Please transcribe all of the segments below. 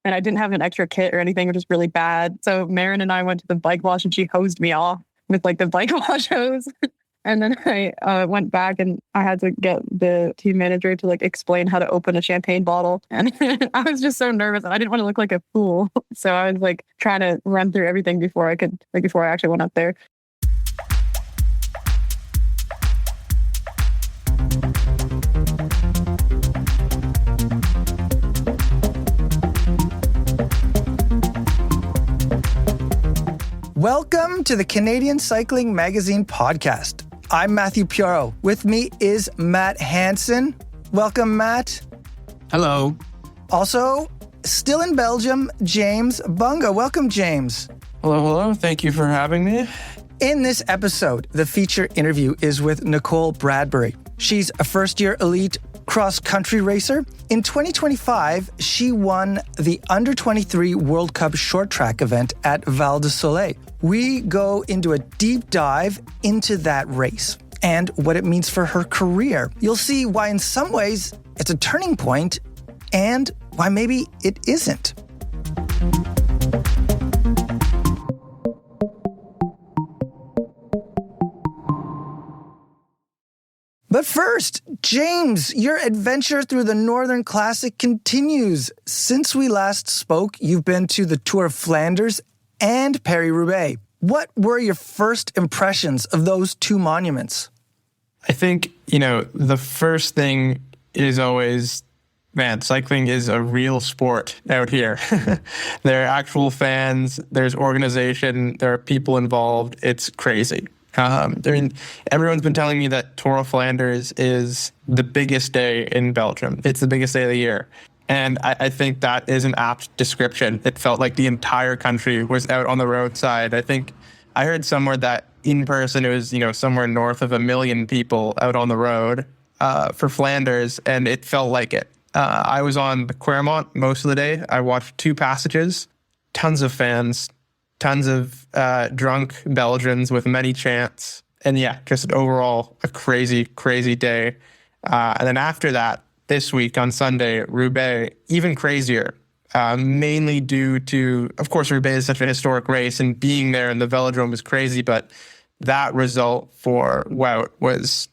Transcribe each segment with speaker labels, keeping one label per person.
Speaker 1: and I didn't have an extra kit or anything, which is really bad. So Marin and I went to the bike wash and she hosed me off with like the bike wash hose. And then I went back and I had to get the team manager to like explain how to open a champagne bottle. And I was just so nervous and I didn't want to look like a fool. So I was like trying to run through everything before I actually went up there.
Speaker 2: Welcome to the Canadian Cycling Magazine podcast. I'm Matthew Piaro. With me is Matt Hansen. Welcome, Matt.
Speaker 3: Hello.
Speaker 2: Also, still in Belgium, James Bunga. Welcome, James.
Speaker 3: Hello. Thank you for having me.
Speaker 2: In this episode, the feature interview is with Nicole Bradbury. She's a first-year elite cross-country racer. In 2025, she won the Under-23 World Cup short track event at Val di Sole. We go into a deep dive into that race and what it means for her career. You'll see why in some ways it's a turning point and why maybe it isn't. But first, James, your adventure through the Northern Classic continues. Since we last spoke, you've been to the Tour of Flanders and Paris-Roubaix. What were your first impressions of those two monuments?
Speaker 3: I think, the first thing is always, man, cycling is a real sport out here. There are actual fans, there's organization, there are people involved. It's crazy. Everyone's been telling me that Tour of Flanders is the biggest day in Belgium. It's the biggest day of the year. And I think that is an apt description. It felt like the entire country was out on the roadside. I think I heard somewhere that in person it was, somewhere north of 1 million people out on the road for Flanders, and it felt like it. I was on the Quermont most of the day. I watched 2 passages, tons of fans, tons of drunk Belgians with many chants. And yeah, just overall a crazy, crazy day. And then after that, this week on Sunday, Roubaix, even crazier, mainly due to, of course, Roubaix is such a historic race and being there in the velodrome was crazy, but that result for Wout was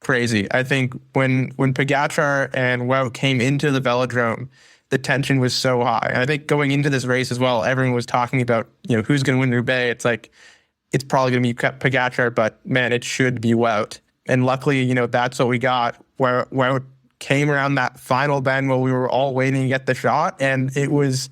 Speaker 3: crazy. I think when Pogačar and Wout came into the velodrome, the tension was so high. And I think going into this race as well, everyone was talking about, who's going to win Roubaix. It's like, it's probably going to be Pogačar, but man, it should be Wout. And luckily, that's what we got, where Wout came around that final bend while we were all waiting to get the shot, and it was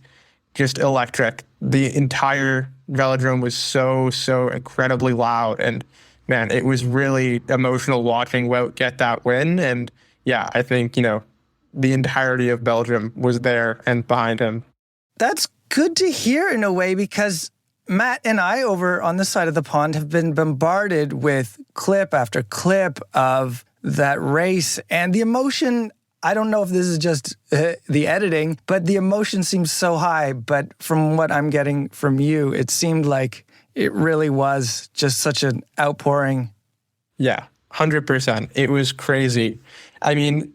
Speaker 3: just electric. The entire velodrome was so incredibly loud, and man, it was really emotional watching Wout get that win. And yeah, I think, the entirety of Belgium was there and behind him.
Speaker 2: That's good to hear in a way, because Matt and I over on this side of the pond have been bombarded with clip after clip of that race. And the emotion, I don't know if this is just the editing, but the emotion seems so high. But from what I'm getting from you, it seemed like it really was just such an outpouring.
Speaker 3: Yeah, 100%. It was crazy. I mean,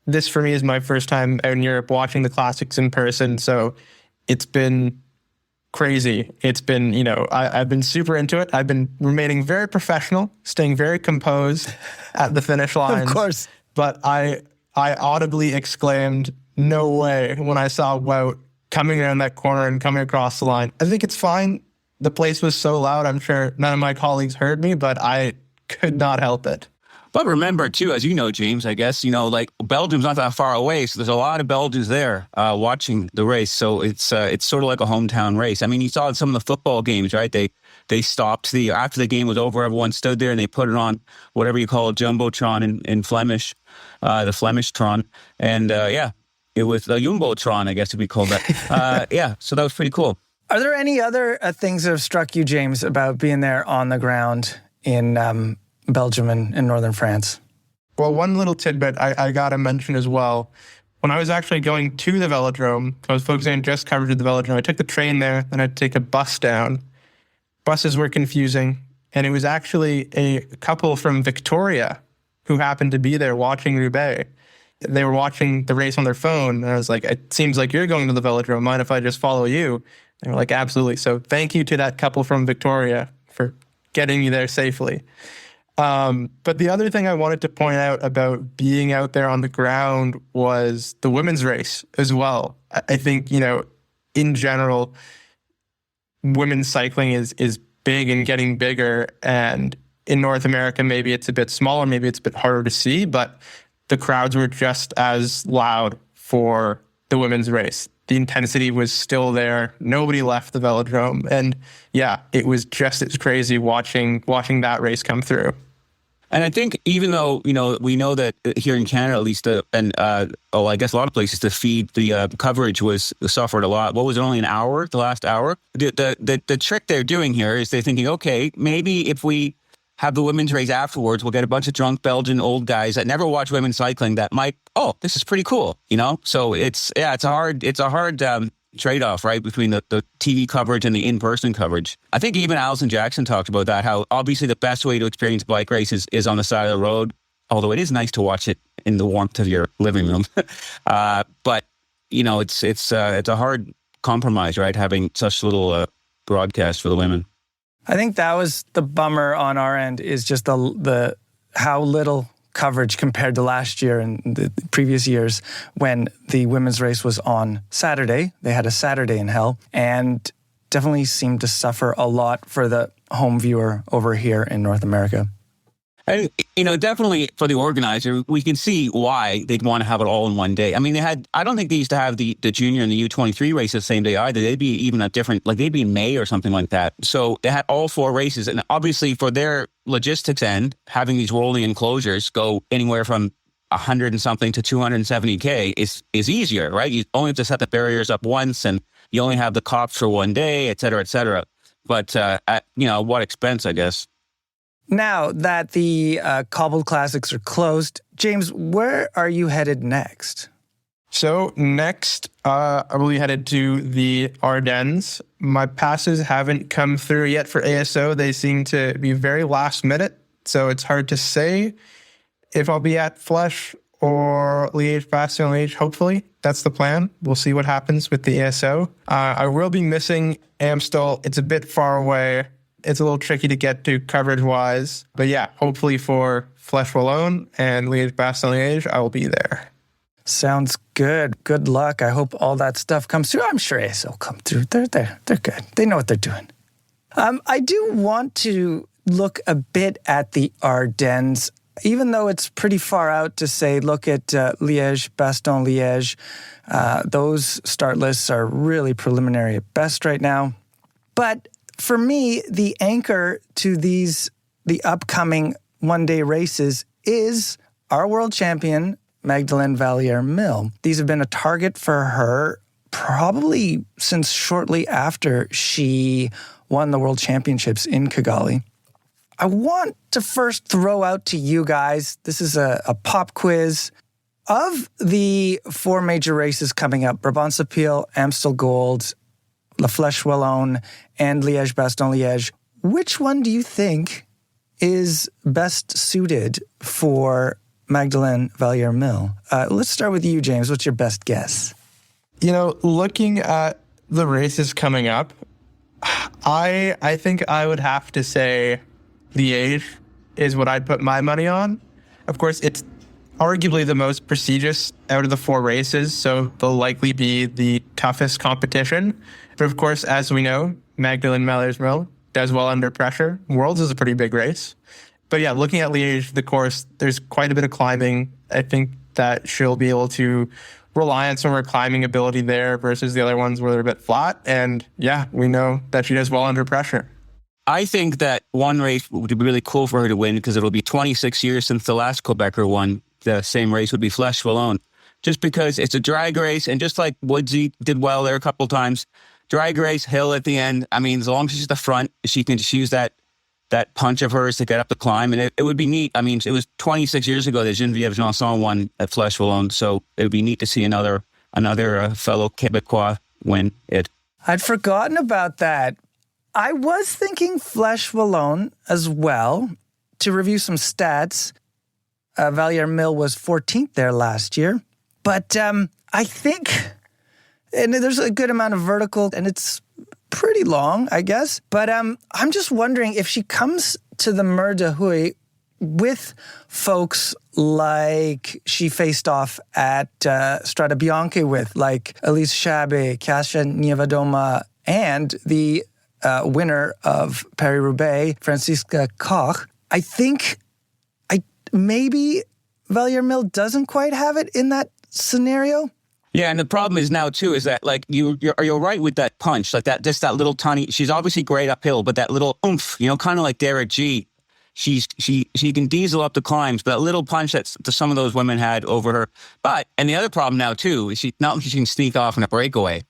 Speaker 3: this for me is my first time out in Europe watching the classics in person. So it's been crazy. It's been, I've been super into it. I've been remaining very professional, staying very composed at the finish line.
Speaker 2: Of course.
Speaker 3: But I audibly exclaimed, no way, when I saw Wout coming around that corner and coming across the line. I think it's fine. The place was so loud, I'm sure none of my colleagues heard me, but I could not help it.
Speaker 4: But remember, too, as you know, James, I guess, Belgium's not that far away. So there's a lot of Belgians there watching the race. So it's sort of like a hometown race. I memean, you saw some of the football games, right? They stopped after the game was over, everyone stood there and they put it on whatever you call a Jumbotron in Flemish, the Flemish Tron. And it was the Jumbotron, I guess we call that. So that was pretty cool.
Speaker 2: Are there any other things that have struck you, James, about being there on the ground in Belgium and northern France?
Speaker 3: Well, one little tidbit I got to mention as well. When I was actually going to the velodrome, I was focusing on just coverage of the velodrome. I took the train there, then I had to take a bus down. Buses were confusing, and it was actually a couple from Victoria who happened to be there watching Roubaix. They were watching the race on their phone. And I was like, it seems like you're going to the velodrome. Mind if I just follow you? They were like, absolutely. So thank you to that couple from Victoria for getting me there safely. But the other thing I wanted to point out about being out there on the ground was the women's race as well. I think, in general, women's cycling is big and getting bigger. And in North America, maybe it's a bit smaller, maybe it's a bit harder to see, but the crowds were just as loud for the women's race. The intensity was still there. Nobody left the velodrome. And yeah, it was just as crazy watching that race come through.
Speaker 4: And I think even though, we know that here in Canada, at least, I guess a lot of places, the feed, the coverage suffered a lot. What was it, only an hour, the last hour? The trick they're doing here is they're thinking, okay, maybe if we have the women's race afterwards, we'll get a bunch of drunk Belgian old guys that never watch women's cycling that might, this is pretty cool, So it's a hard trade-off, right, between the TV coverage and the in-person coverage. I think even Alison Jackson talked about that, how obviously the best way to experience a bike race is on the side of the road, although it is nice to watch it in the warmth of your living room. But, it's a hard compromise, right, having such little broadcast for the women.
Speaker 2: I think that was the bummer on our end, is just the how little coverage compared to last year and the previous years when the women's race was on Saturday. They had a Saturday in hell and definitely seemed to suffer a lot for the home viewer over here in North America.
Speaker 4: And, definitely for the organizer, we can see why they'd want to have it all in one day. I mean, I don't think they used to have the junior and the U23 races the same day either. They'd be even a different, they'd be in May or something like that. So they had all 4 races. And obviously for their logistics end, having these rolling enclosures go anywhere from 100 and something to 270K is easier, right? You only have to set the barriers up once and you only have the cops for one day, et cetera, et cetera. But at, what expense, I guess.
Speaker 2: Now that the Cobbled Classics are closed, James, where are you headed next?
Speaker 3: So next, I will be headed to the Ardennes. My passes haven't come through yet for ASO. They seem to be very last minute, so it's hard to say if I'll be at Flèche or Liège-Bastogne-Liège. Hopefully, that's the plan. We'll see what happens with the ASO. I will be missing Amstel. It's a bit far away. It's a little tricky to get to coverage-wise. But yeah, hopefully for Flèche Wallonne and Liège-Bastogne-Liège, I will be there.
Speaker 2: Sounds good. Good luck. I hope all that stuff comes through. I'm sure ASO will come through. They're there. They're good. They know what they're doing. I do want to look a bit at the Ardennes, even though it's pretty far out to say, look at Liège-Bastogne-Liège. Those start lists are really preliminary at best right now. But for me, the anchor to the upcoming one-day races is our world champion, Magdalene Valliere-Mille. These have been a target for her probably since shortly after she won the world championships in Kigali. I want to first throw out to you guys, this is a pop quiz. Of the 4 major races coming up, Brabant-Sapil, Amstel Gold, La Flèche Wallonne, and Liège-Bastogne-Liège, which one do you think is best suited for Magdalene Valliere-Mille? Let's start with you, James. What's your best guess?
Speaker 3: Looking at the races coming up, I think I would have to say Liège is what I'd put my money on. Of course, it's arguably the most prestigious out of the 4 races, so they'll likely be the toughest competition. But of course, as we know, Magdalene Valliere-Mille does well under pressure. Worlds is a pretty big race. But yeah, looking at Liège, the course, there's quite a bit of climbing. I think that she'll be able to rely on some of her climbing ability there versus the other ones where they're a bit flat. And yeah, we know that she does well under pressure.
Speaker 4: I think that one race would be really cool for her to win because it'll be 26 years since the last Quebecer won the same race, would be Flèche Wallonne. Just because it's a drag race, and just like Woodsy did well there a couple times, drag race, hill at the end. I mean, as long as she's at the front, she can just use that punch of hers to get up the climb, and it would be neat. I mean, it was 26 years ago that Geneviève Janson won at Flèche Wallonne, so it would be neat to see another fellow Quebecois win it.
Speaker 2: I'd forgotten about that. I was thinking Flèche Wallonne as well. To review some stats, Valliere-Mille was 14th there last year. But I think, and there's a good amount of vertical, and it's pretty long, I guess. But I'm just wondering if she comes to the Mur de Huy with folks like she faced off at Strade Bianche with, like Elise Chabe, Kasia Niewiadoma, and the winner of Paris-Roubaix, Franziska Koch. I think maybe Valliere-Mille doesn't quite have it in that scenario.
Speaker 4: Yeah, and the problem is now too is that like you're right with that punch, like that, just that little tiny. She's obviously great uphill, but that little oomph, kind of like Derek G. She can diesel up the climbs, but that little punch that some of those women had over her. And the other problem now too is she can sneak off in a breakaway.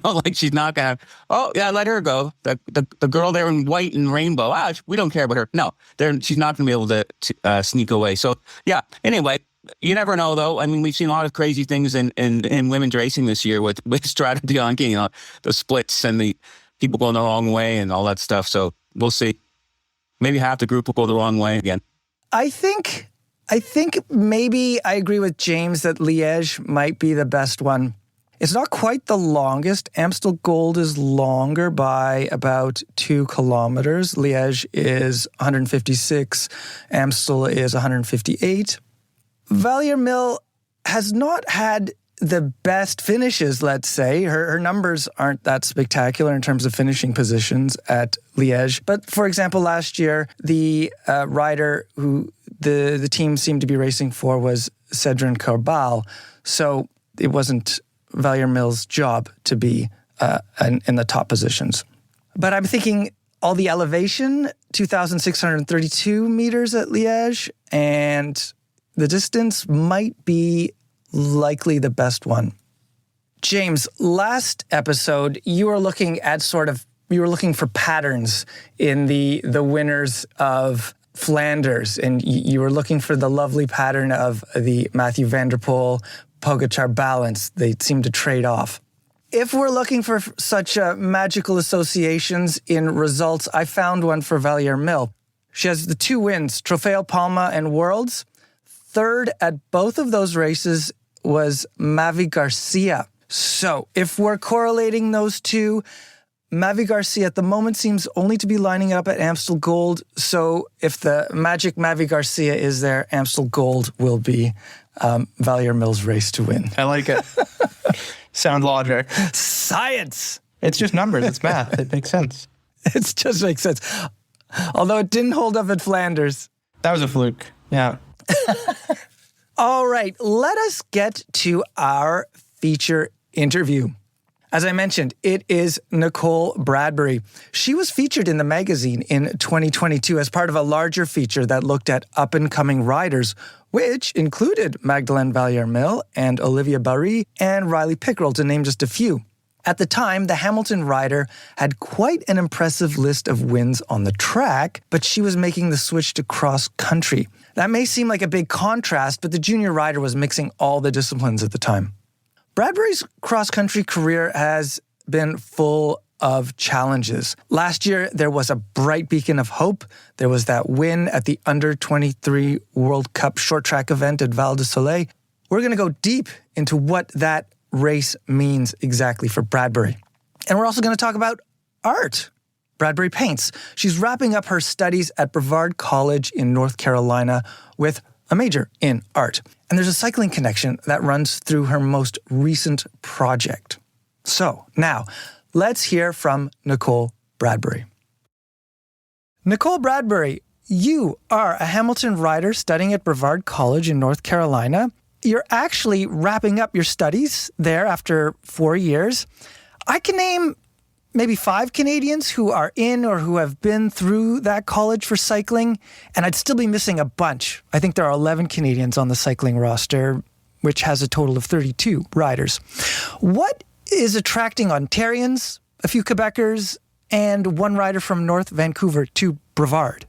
Speaker 4: Like she's not gonna. Oh yeah, let her go. The girl there in white and rainbow. We don't care about her. No, she's not gonna be able to sneak away. So yeah. Anyway. You never know, though. I mean, we've seen a lot of crazy things in women's racing this year with Strade Bianche, the splits and the people going the wrong way and all that stuff. So we'll see. Maybe half the group will go the wrong way again.
Speaker 2: I think maybe I agree with James that Liège might be the best one. It's not quite the longest. Amstel Gold is longer by about 2 kilometers. Liège is 156. Amstel is 158. Valliere-Mille has not had the best finishes, let's say. Her numbers aren't that spectacular in terms of finishing positions at Liège. But for example, last year, the rider who the team seemed to be racing for was Cédric Corbal. So it wasn't Valliere-Mille's job to be in the top positions. But I'm thinking all the elevation, 2,632 meters at Liège, and the distance might be likely the best one. James, last episode, you were looking for patterns in the winners of Flanders, and you were looking for the lovely pattern of the Mathieu van der Poel, Pogačar balance. They seem to trade off. If we're looking for such magical associations in results, I found one for Valliere-Mille. She has the 2 wins, Trofeo Palma and Worlds. Third at both of those races was Mavi Garcia. So if we're correlating those two, Mavi Garcia at the moment seems only to be lining up at Amstel Gold. So if the magic Mavi Garcia is there, Amstel Gold will be Valliere-Mille's race to win.
Speaker 3: I like it. Sound logic.
Speaker 2: Science!
Speaker 3: It's just numbers. It's math. It makes sense.
Speaker 2: It just makes sense. Although it didn't hold up at Flanders.
Speaker 3: That was a fluke. Yeah.
Speaker 2: All right, let us get to our feature interview. As I mentioned, it is Nicole Bradbury. She was featured in the magazine in 2022 as part of a larger feature that looked at up-and-coming riders, which included Magdalene Valliere-Mille and Olivia Barry and Riley Pickrell, to name just a few. At the time, the Hamilton rider had quite an impressive list of wins on the track, but she was making the switch to cross-country. That may seem like a big contrast, but the junior rider was mixing all the disciplines at the time. Bradbury's cross-country career has been full of challenges. Last year, there was a bright beacon of hope. There was that win at the Under-23 World Cup short track event at Val di Sole. We're going to go deep into what that race means exactly for Bradbury. And we're also going to talk about art. Bradbury paints. She's wrapping up her studies at Brevard College in North Carolina with a major in art. And there's a cycling connection that runs through her most recent project. So now, let's hear from Nicole Bradbury. Nicole Bradbury, you are a Hamilton rider studying at Brevard College in North Carolina. You're actually wrapping up your studies there after 4 years. I can name maybe 5 Canadians who are in or who have been through that college for cycling, and I'd still be missing a bunch. I think there are 11 Canadians on the cycling roster, which has a total of 32 riders. What is attracting Ontarians, a few Quebecers, and one rider from North Vancouver to Brevard?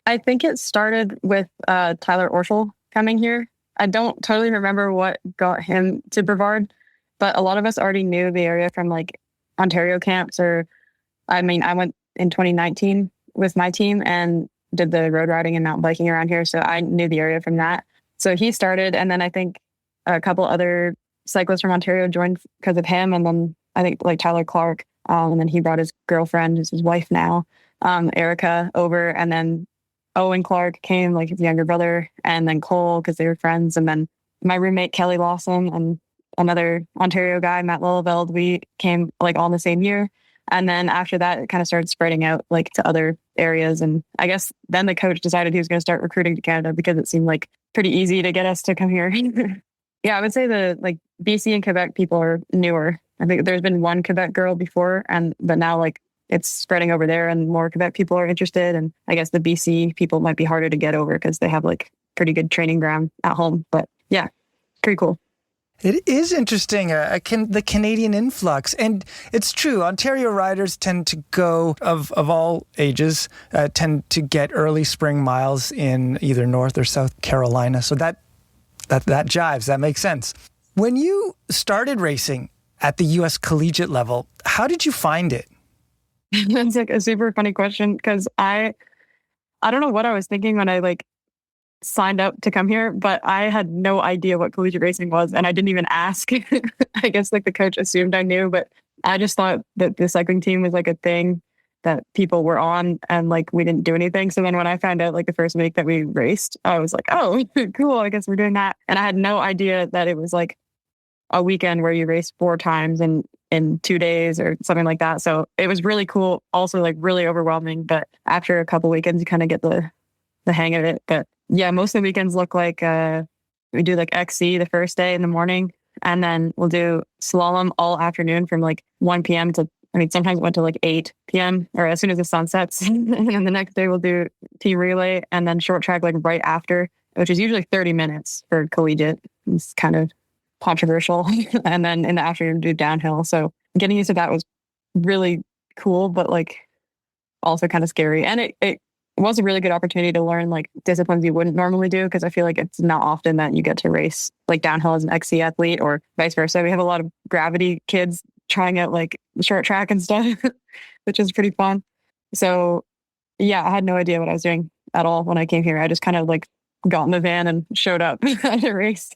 Speaker 1: I think it started with Tyler Orschel coming here. I don't totally remember what got him to Brevard, but a lot of us already knew the area from like Ontario camps, I went in 2019 with my team and did the road riding and mountain biking around here. So I knew the area from that. So he started, and then I think a couple other cyclists from Ontario joined because of him. And then I think like Tyler Clark, and then he brought his girlfriend, who's his wife now, Erica, over. And then Owen Clark came, like his younger brother, and then Cole, because they were friends. And then my roommate, Kelly Lawson, and another Ontario guy, Matt Lilleveld, we came like all in the same year. And then after that, it kind of started spreading out like to other areas. And I guess then the coach decided he was going to start recruiting to Canada because it seemed like pretty easy to get us to come here. Yeah, I would say the like BC and Quebec people are newer. I think there's been one Quebec girl before, but now like it's spreading over there and more Quebec people are interested. And I guess the BC people might be harder to get over because they have like pretty good training ground at home. But yeah, pretty cool.
Speaker 2: It is interesting, the Canadian influx. And it's true, Ontario riders tend to go, of all ages, tend to get early spring miles in either North or South Carolina. So that jives, that makes sense. When you started racing at the U.S. collegiate level, how did you find it?
Speaker 1: That's like a super funny question because I don't know what I was thinking when I like signed up to come here, but I had no idea what collegiate racing was, and I didn't even ask. I guess like the coach assumed I knew, but I just thought that the cycling team was like a thing that people were on, and like we didn't do anything. So then when I found out like the first week that we raced, I was like, oh, cool, I guess we're doing that. And I had no idea that it was like a weekend where you race 4 times in 2 days or something like that. So it was really cool, also like really overwhelming. But after a couple weekends, you kind of get the hang of it. But yeah, most of the weekends look like we do like XC the first day in the morning, and then we'll do slalom all afternoon from like 1 p.m. to, I mean, sometimes it went to like 8 p.m. or as soon as the sun sets. And then the next day we'll do team relay and then short track like right after, which is usually 30 minutes for collegiate. It's kind of controversial. And then in the afternoon do downhill. So getting used to that was really cool, but like also kind of scary. And it was a really good opportunity to learn like disciplines you wouldn't normally do, because I feel like it's not often that you get to race like downhill as an XC athlete or vice versa. We have a lot of gravity kids trying out like short track and stuff, which is pretty fun. So yeah, I had no idea what I was doing at all when I came here. I just kind of like got in the van and showed up at a race.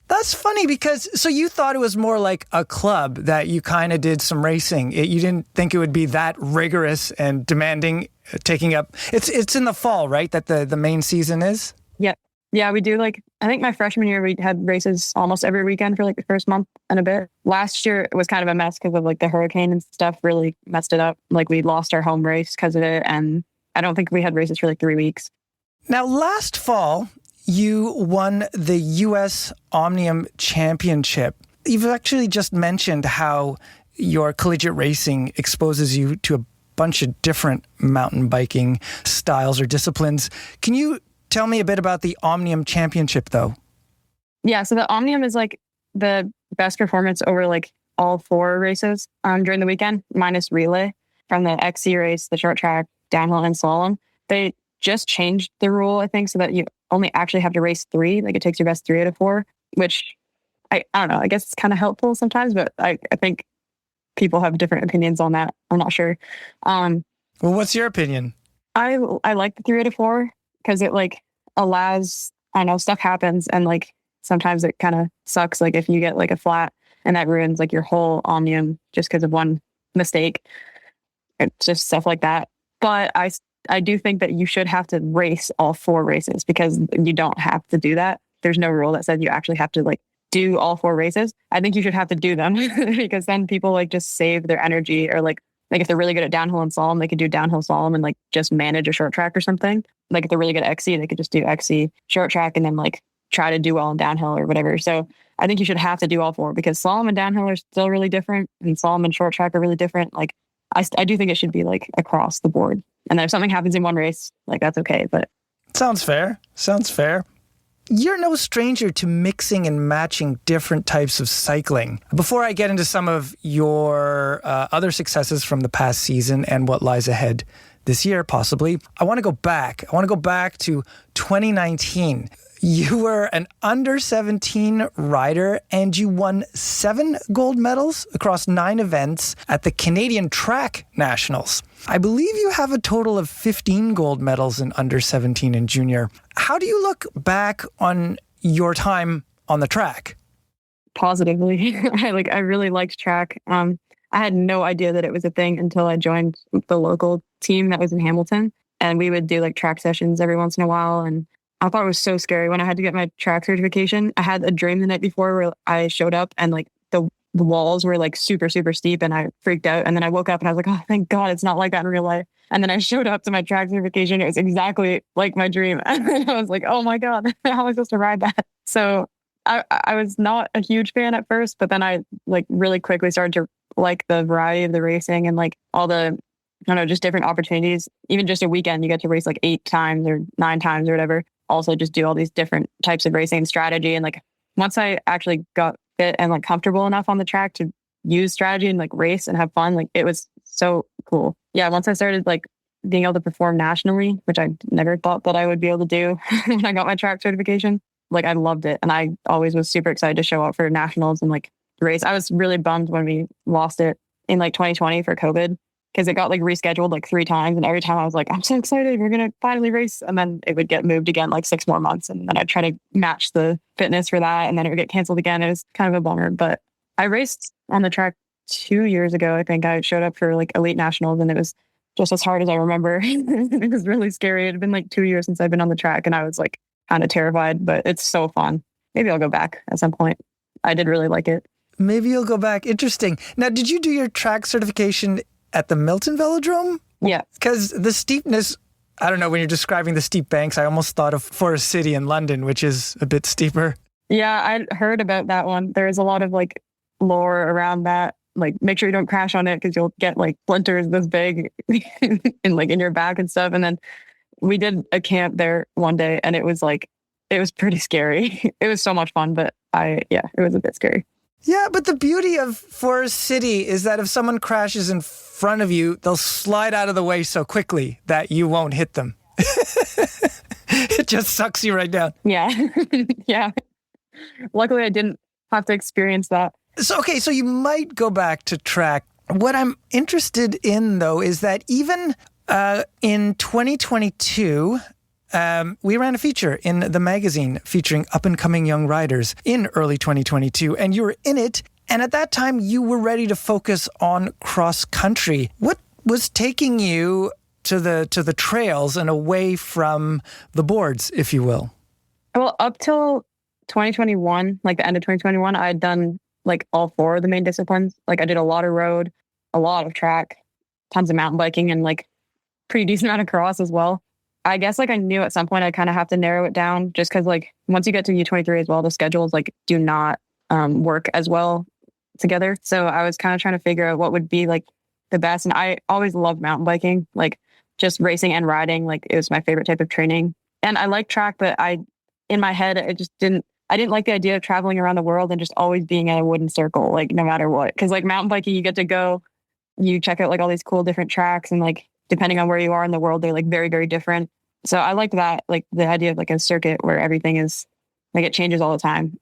Speaker 2: That's funny because, so you thought it was more like a club that you kind of did some racing. You didn't think it would be that rigorous and demanding, taking up, it's in the fall, right? That the main season is?
Speaker 1: Yep. Yeah, we do like, I think my freshman year, we had races almost every weekend for like the first month and a bit. Last year, it was kind of a mess because of like the hurricane and stuff really messed it up. Like we lost our home race because of it. And I don't think we had races for like 3 weeks.
Speaker 2: Now, last fall, you won the U.S. Omnium Championship. You've actually just mentioned how your collegiate racing exposes you to a bunch of different mountain biking styles or disciplines. Can you tell me a bit about the Omnium Championship, though? Yeah,
Speaker 1: so the Omnium is like the best performance over like all 4 races during the weekend, minus relay, from the XC race, the short track, downhill, and slalom. They just changed the rule, I think, so that you only actually have to race 3. Like it takes your best 3 out of 4, which I don't know. I guess it's kind of helpful sometimes, but I think people have different opinions on that. I'm not sure.
Speaker 2: Well, what's your opinion?
Speaker 1: I like the 3 out of 4 because it like allows, I know stuff happens and like sometimes it kind of sucks. Like if you get like a flat and that ruins like your whole Omnium just because of one mistake. It's just stuff like that. But I do think that you should have to race all 4 races because you don't have to do that. There's no rule that says you actually have to like do all 4 races. I think you should have to do them because then people like just save their energy, or like if they're really good at downhill and slalom, they could do downhill slalom and like just manage a short track or something. Like if they're really good at XC, they could just do XC short track and then like try to do well in downhill or whatever. So I think you should have to do all 4 because slalom and downhill are still really different and slalom and short track are really different. Like I do think it should be like across the board. And then if something happens in one race, like that's okay. But
Speaker 2: sounds fair. You're no stranger to mixing and matching different types of cycling. Before I get into some of your other successes from the past season and what lies ahead this year, possibly, I want to go back. I want to go back to 2019. You were an under 17 rider and you won 7 gold medals across 9 events at the Canadian Track Nationals. I believe you have a total of 15 gold medals in under 17 and junior. How do you look back on your time on the track?
Speaker 1: Positively. I really liked track. I had no idea that it was a thing until I joined the local team that was in Hamilton. And we would do like track sessions every once in a while. And I thought it was so scary when I had to get my track certification. I had a dream the night before where I showed up and like the walls were like super, super steep and I freaked out. And then I woke up and I was like, oh, thank God it's not like that in real life. And then I showed up to my track certification. It was exactly like my dream. And I was like, oh my God, how am I supposed to ride that? So I was not a huge fan at first, but then I like really quickly started to like the variety of the racing and like all the, I don't know, just different opportunities. Even just a weekend, you get to race like 8 times or 9 times or whatever. Also just do all these different types of racing and strategy. And like, once I actually got fit and like comfortable enough on the track to use strategy and like race and have fun, like it was so cool. Yeah. Once I started like being able to perform nationally, which I never thought that I would be able to do when I got my track certification, like I loved it. And I always was super excited to show up for nationals and like race. I was really bummed when we lost it in like 2020 for COVID, because it got like rescheduled like 3 times. And every time I was like, I'm so excited, we're going to finally race. And then it would get moved again like 6 more months. And then I'd try to match the fitness for that. And then it would get canceled again. It was kind of a bummer. But I raced on the track 2 years ago. I think I showed up for like elite nationals and it was just as hard as I remember. It was really scary. It had been like 2 years since I've been on the track and I was like kind of terrified, but it's so fun. Maybe I'll go back at some point. I did really like it.
Speaker 2: Maybe you'll go back. Interesting. Now, did you do your track certification at the Milton Velodrome?
Speaker 1: Yeah.
Speaker 2: Because the steepness, I don't know, when you're describing the steep banks, I almost thought of Forest City in London, which is a bit steeper.
Speaker 1: Yeah, I heard about that one. There's a lot of like lore around that. Like, make sure you don't crash on it because you'll get like splinters this big in like in your back and stuff. And then we did a camp there one day and it was pretty scary. It was so much fun, but it was a bit scary.
Speaker 2: Yeah, but the beauty of Forest City is that if someone crashes in front of you, they'll slide out of the way so quickly that you won't hit them. It just sucks you right down.
Speaker 1: Yeah. Yeah. Luckily, I didn't have to experience that.
Speaker 2: So you might go back to track. What I'm interested in, though, is that even in 2022, we ran a feature in the magazine featuring up-and-coming young riders in early 2022, and you were in it. And at that time, you were ready to focus on cross-country. What was taking you to the trails and away from the boards, if you will? Well,
Speaker 1: up till 2021, like the end of 2021, I had done like all 4 of the main disciplines. Like I did a lot of road, a lot of track, tons of mountain biking, and like pretty decent amount of cross as well. I guess like I knew at some point I kind of have to narrow it down just because like once you get to U23 as well, the schedules like do not work as well together. So I was kind of trying to figure out what would be like the best. And I always loved mountain biking, like just racing and riding. Like it was my favorite type of training. And I like track, but in my head, I didn't like the idea of traveling around the world and just always being in a wooden circle, like no matter what. Cause like mountain biking, you get to go, you check out like all these cool different tracks and like, depending on where you are in the world, they're like very, very different. So I liked that, like the idea of like a circuit where everything is like, it changes all the time.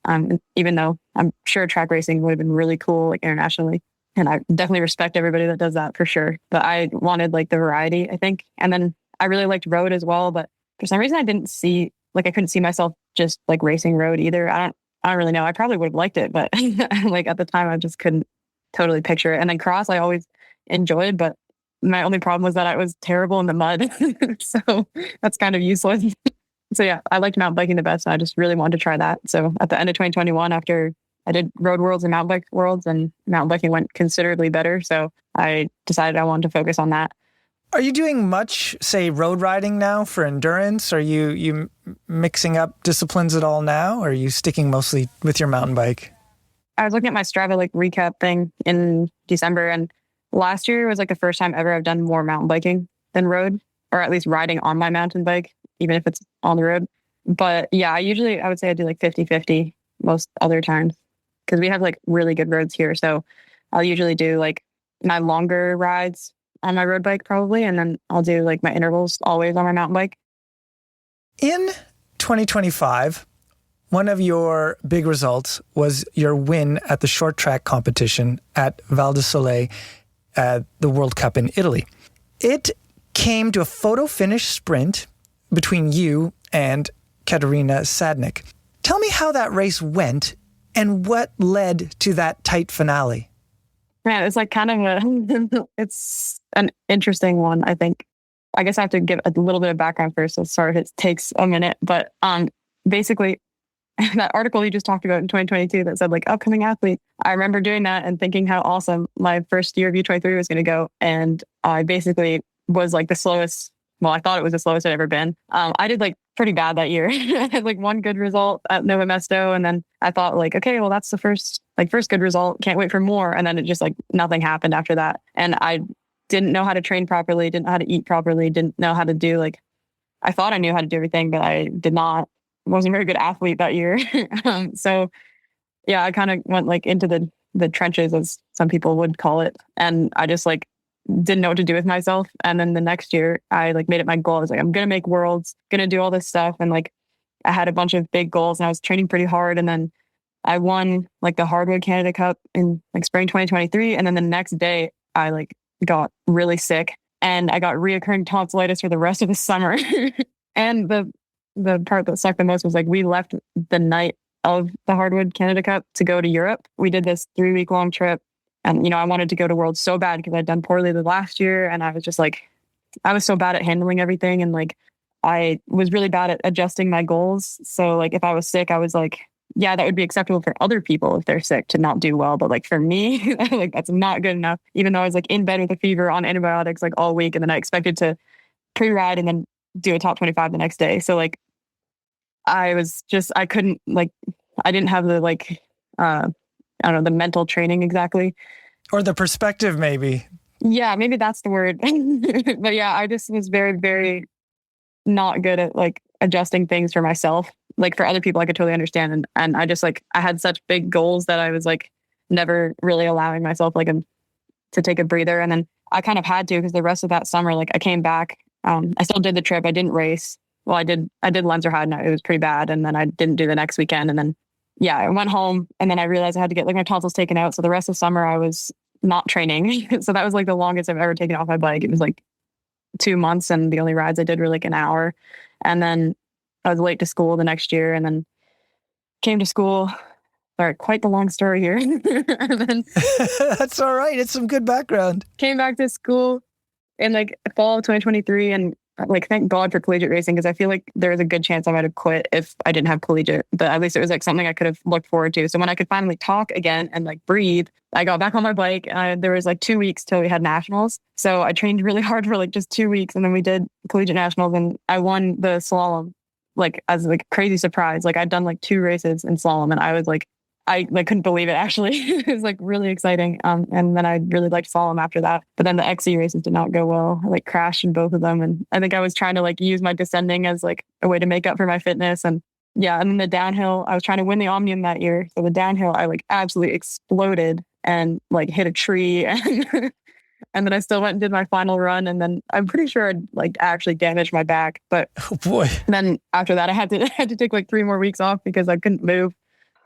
Speaker 1: Even though I'm sure track racing would have been really cool, like internationally. And I definitely respect everybody that does that for sure. But I wanted like the variety, I think. And then I really liked road as well. But for some reason I couldn't see myself just like racing road either. I don't really know. I probably would have liked it, but like at the time I just couldn't totally picture it. And then cross I always enjoyed, but my only problem was that I was terrible in the mud. So that's kind of useless. So yeah, I liked mountain biking the best. And I just really wanted to try that. So at the end of 2021, after I did road worlds and mountain bike worlds, and mountain biking went considerably better. So I decided I wanted to focus on that.
Speaker 2: Are you doing much, say, road riding now for endurance? Are you mixing up disciplines at all now? Or are you sticking mostly with your mountain bike?
Speaker 1: I was looking at my Strava like recap thing in December, and last year was like the first time ever I've done more mountain biking than road, or at least riding on my mountain bike, even if it's on the road. But yeah, I would say I do like 50-50 most other times because we have like really good roads here. So I'll usually do like my longer rides on my road bike probably, and then I'll do like my intervals always on my mountain bike.
Speaker 2: In 2025, One of your big results was your win at the short track competition at Val di Sole at the World Cup in Italy. It came to a photo finish sprint between you and Katharina Sadnik. Tell me how that race went and what led to that tight finale.
Speaker 1: Man, it's like kind of it's an interesting one, I think. I guess I have to give a little bit of background first, so sorry if it takes a minute. But basically, that article you just talked about in 2022 that said like upcoming athlete, I remember doing that and thinking how awesome my first year of U23 was going to go. And I basically was like the slowest. Well, I thought it was the slowest I'd ever been. I did like pretty bad that year. I had like one good result at Nova Mesto. And then I thought like, okay, well, that's the first good result. Can't wait for more. And then it just like nothing happened after that. And I didn't know how to train properly, didn't know how to eat properly, didn't know how to do like, I thought I knew how to do everything, but I did not. Wasn't a very good athlete that year. So yeah, I kind of went like into the trenches, as some people would call it. And I just like didn't know what to do with myself. And then the next year I like made it my goal. I was like, I'm going to make worlds, going to do all this stuff. And like, I had a bunch of big goals and I was training pretty hard. And then I won like the Hardwood Canada Cup in like spring 2023. And then the next day I like got really sick and I got reoccurring tonsillitis for the rest of the summer. And the part that sucked the most was like, we left the night of the Hardwood Canada Cup to go to Europe. We did this 3-week long trip. And, you know, I wanted to go to Worlds so bad because I'd done poorly the last year. And I was just like, I was so bad at handling everything. And like, I was really bad at adjusting my goals. So like, if I was sick, I was like, yeah, that would be acceptable for other people if they're sick to not do well. But like for me, like that's not good enough, even though I was like in bed with a fever on antibiotics like all week. And then I expected to pre-ride and then do a top 25 the next day. So like, I couldn't like, I didn't have the like, I don't know, the mental training exactly.
Speaker 2: Or the perspective, maybe.
Speaker 1: Yeah, maybe that's the word. But yeah, I just was very, very not good at like adjusting things for myself. Like for other people, I could totally understand. And I just like, I had such big goals that I was like never really allowing myself like to take a breather. And then I kind of had to, because the rest of that summer, like I came back, I still did the trip. I didn't race. Well, I did Lenzerheide and it was pretty bad. And then I didn't do the next weekend. And then yeah, I went home and then I realized I had to get like my tonsils taken out. So the rest of summer I was not training. So that was like the longest I've ever taken off my bike. It was like 2 months and the only rides I did were like an hour. And then I was late to school the next year and then came to school. Sorry, quite the long story here. And then
Speaker 2: that's all right. It's some good background.
Speaker 1: Came back to school in like fall of 2023 and like, thank God for collegiate racing, because I feel like there was a good chance I might have quit if I didn't have collegiate, but at least it was like something I could have looked forward to. So when I could finally talk again and like breathe, I got back on my bike. There was like 2 weeks till we had nationals. So I trained really hard for like just 2 weeks. And then we did collegiate nationals and I won the slalom, like as like a crazy surprise. Like I'd done like 2 races in slalom and I was like, I like couldn't believe it actually. It was like really exciting. And then I really liked slalom after that. But then the XC races did not go well. I like crashed in both of them. And I think I was trying to like use my descending as like a way to make up for my fitness. And yeah, and then the downhill, I was trying to win the Omnium that year. So the downhill, I like absolutely exploded and like hit a tree. And and then I still went and did my final run. And then I'm pretty sure I'd like actually damaged my back. But
Speaker 2: oh boy.
Speaker 1: Then after that, I had to take like 3 more weeks off because I couldn't move.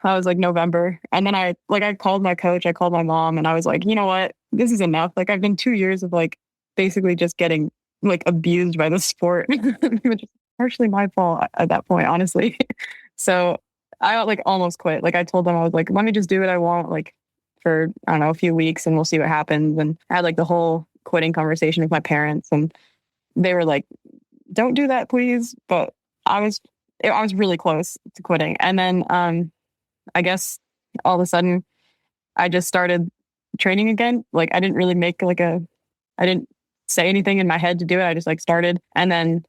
Speaker 1: I was like November. And then I called my coach, I called my mom and I was like, you know what, this is enough. Like I've been 2 years of like basically just getting like abused by the sport, which is partially my fault at that point, honestly. So I like almost quit. Like I told them, I was like, let me just do what I want, like for, I don't know, a few weeks and we'll see what happens. And I had like the whole quitting conversation with my parents and they were like, don't do that, please. But I was really close to quitting. And then, I guess all of a sudden I just started training again. Like I didn't really make I didn't say anything in my head to do it. I just like started. And then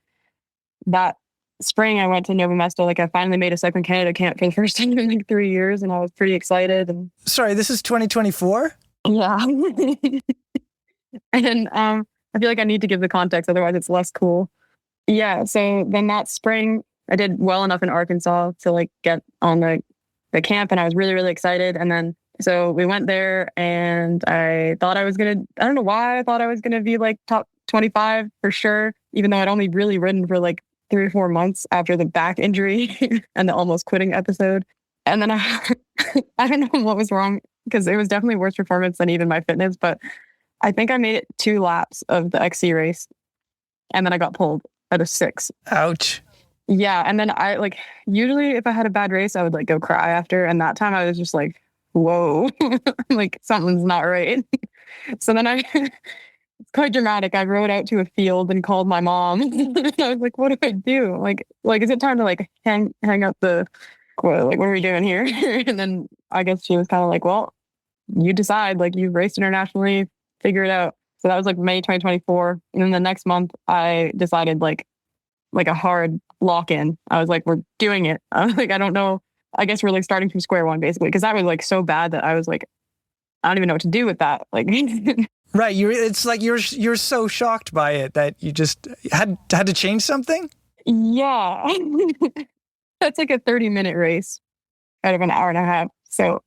Speaker 1: that spring I went to Nova Mesto. Like I finally made a Cycling Canada camp for the first time in like 3 years. And I was pretty excited. And
Speaker 2: sorry, this is 2024?
Speaker 1: Yeah. And I feel like I need to give the context. Otherwise it's less cool. Yeah. So then that spring I did well enough in Arkansas to like get on the camp and I was really, really excited. And then, so we went there and I thought I don't know why I thought I was going to be like top 25 for sure, even though I'd only really ridden for like 3 or 4 months after the back injury and the almost quitting episode. And then I don't know what was wrong, because it was definitely worse performance than even my fitness, but I think I made it 2 laps of the XC race. And then I got pulled at a 6.
Speaker 2: Ouch.
Speaker 1: Yeah. And then I like, usually if I had a bad race, I would like go cry after. And that time I was just like, whoa, like something's not right. So then it's quite dramatic. I rode out to a field and called my mom. And I was like, what do I do? Like, is it time to like hang up what are we doing here? And then I guess she was kind of like, well, you decide, like you've raced internationally, figure it out. So that was like May 2024. And then the next month I decided like a hard lock-in. I was like, we're doing it. I was like, I don't know. I guess we're like starting from square one basically, because that was like so bad that I was like, I don't even know what to do with that. Like,
Speaker 2: right. It's like you're so shocked by it that you just had to change something.
Speaker 1: Yeah. That's like a 30-minute race out of an hour and a half. So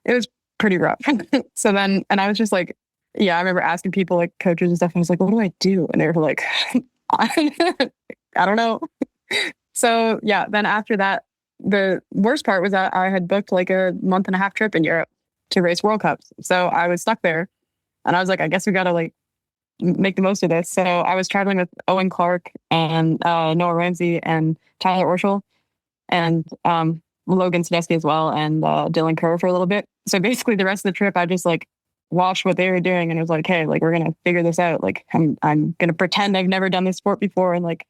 Speaker 1: it was pretty rough. So then, and I was just like, yeah, I remember asking people like coaches and stuff. And I was like, what do I do? And they were like, I don't know. So yeah, then after that, the worst part was that I had booked like a month-and-a-half trip in Europe to race World Cups. So I was stuck there and I was like, I guess we got to like make the most of this. So I was traveling with Owen Clark and Noah Ramsey and Tyler Orschel and Logan Sadowski as well, and Dylan Kerr for a little bit. So basically the rest of the trip, I just like watched what they were doing and it was like, hey, like we're going to figure this out. Like I'm going to pretend I've never done this sport before and like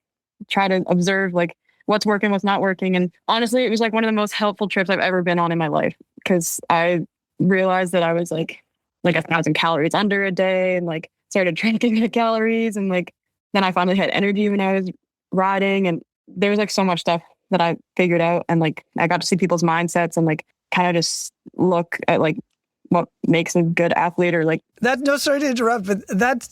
Speaker 1: try to observe like what's working, what's not working. And honestly, it was like one of the most helpful trips I've ever been on in my life, because I realized that I was like 1,000 calories under a day and like started tracking the calories. And like, then I finally had energy when I was riding, and there was like so much stuff that I figured out. And like, I got to see people's mindsets and like kind of just look at like what makes a good athlete, or like
Speaker 2: that. No, sorry to interrupt, but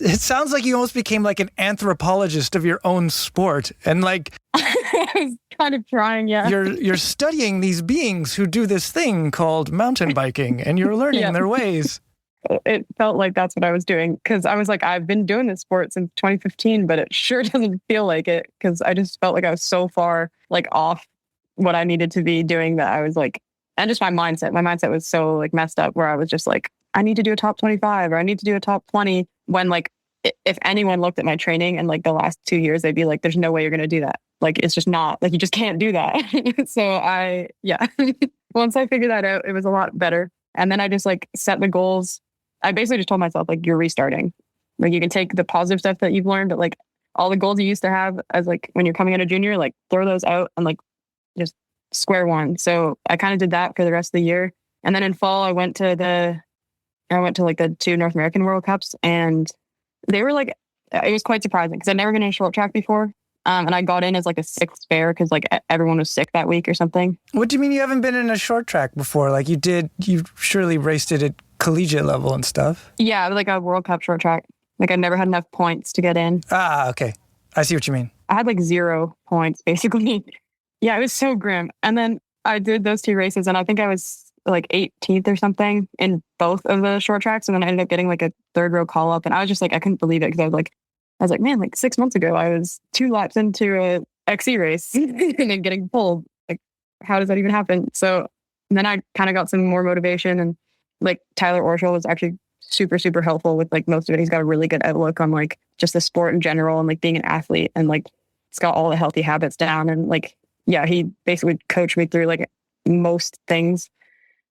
Speaker 2: it sounds like you almost became like an anthropologist of your own sport, and like
Speaker 1: I was kind of trying. Yeah,
Speaker 2: you're studying these beings who do this thing called mountain biking, and you're learning their ways.
Speaker 1: It felt like that's what I was doing, because I was like, I've been doing this sport since 2015, but it sure doesn't feel like it, because I just felt like I was so far like off what I needed to be doing that I was like, and just my mindset was so like messed up, where I was just like, I need to do a top 25 or I need to do a top 20, when like if anyone looked at my training in like the last 2 years, they'd be like, there's no way you're going to do that. Like, it's just not, like, you just can't do that. So once I figured that out, it was a lot better. And then I just like set the goals. I basically just told myself, like, you're restarting. Like, you can take the positive stuff that you've learned, but like all the goals you used to have as like when you're coming out of junior, like throw those out and like just square one. So I kind of did that for the rest of the year. And then in fall, I went to like the 2 North American World Cups, and they were like, it was quite surprising because I'd never been in a short track before. And I got in as like a 6th spare because like everyone was sick that week or something.
Speaker 2: What do you mean you haven't been in a short track before? Like you surely raced it at collegiate level and stuff.
Speaker 1: Yeah, like a World Cup short track. Like I never had enough points to get in.
Speaker 2: Ah, okay. I see what you mean.
Speaker 1: I had like 0 points basically. Yeah, it was so grim. And then I did those 2 races and I think I was like 18th or something in both of the short tracks. And then I ended up getting like a 3rd row call up, and I was just like, I couldn't believe it, because I was like, man, like 6 months ago, I was 2 laps into a XC race and then getting pulled. Like, how does that even happen? So then I kind of got some more motivation, and like Tyler Orschel was actually super, super helpful with like most of it. He's got a really good outlook on like just the sport in general and like being an athlete, and like it's got all the healthy habits down. And like, yeah, he basically coached me through like most things.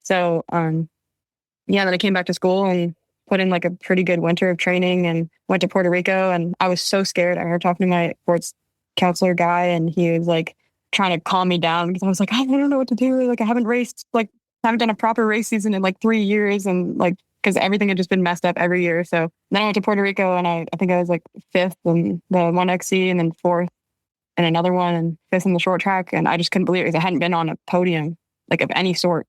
Speaker 1: So, yeah, then I came back to school and put in like a pretty good winter of training and went to Puerto Rico, and I was so scared. I remember talking to my sports counselor guy, and he was like trying to calm me down, because I was like, I don't know what to do. Like, I haven't haven't done a proper race season in like 3 years, and like, because everything had just been messed up every year. So then I went to Puerto Rico, and I think I was like 5th in the 1XC, and then 4th in another one, and 5th in the short track. And I just couldn't believe it, because I hadn't been on a podium like of any sort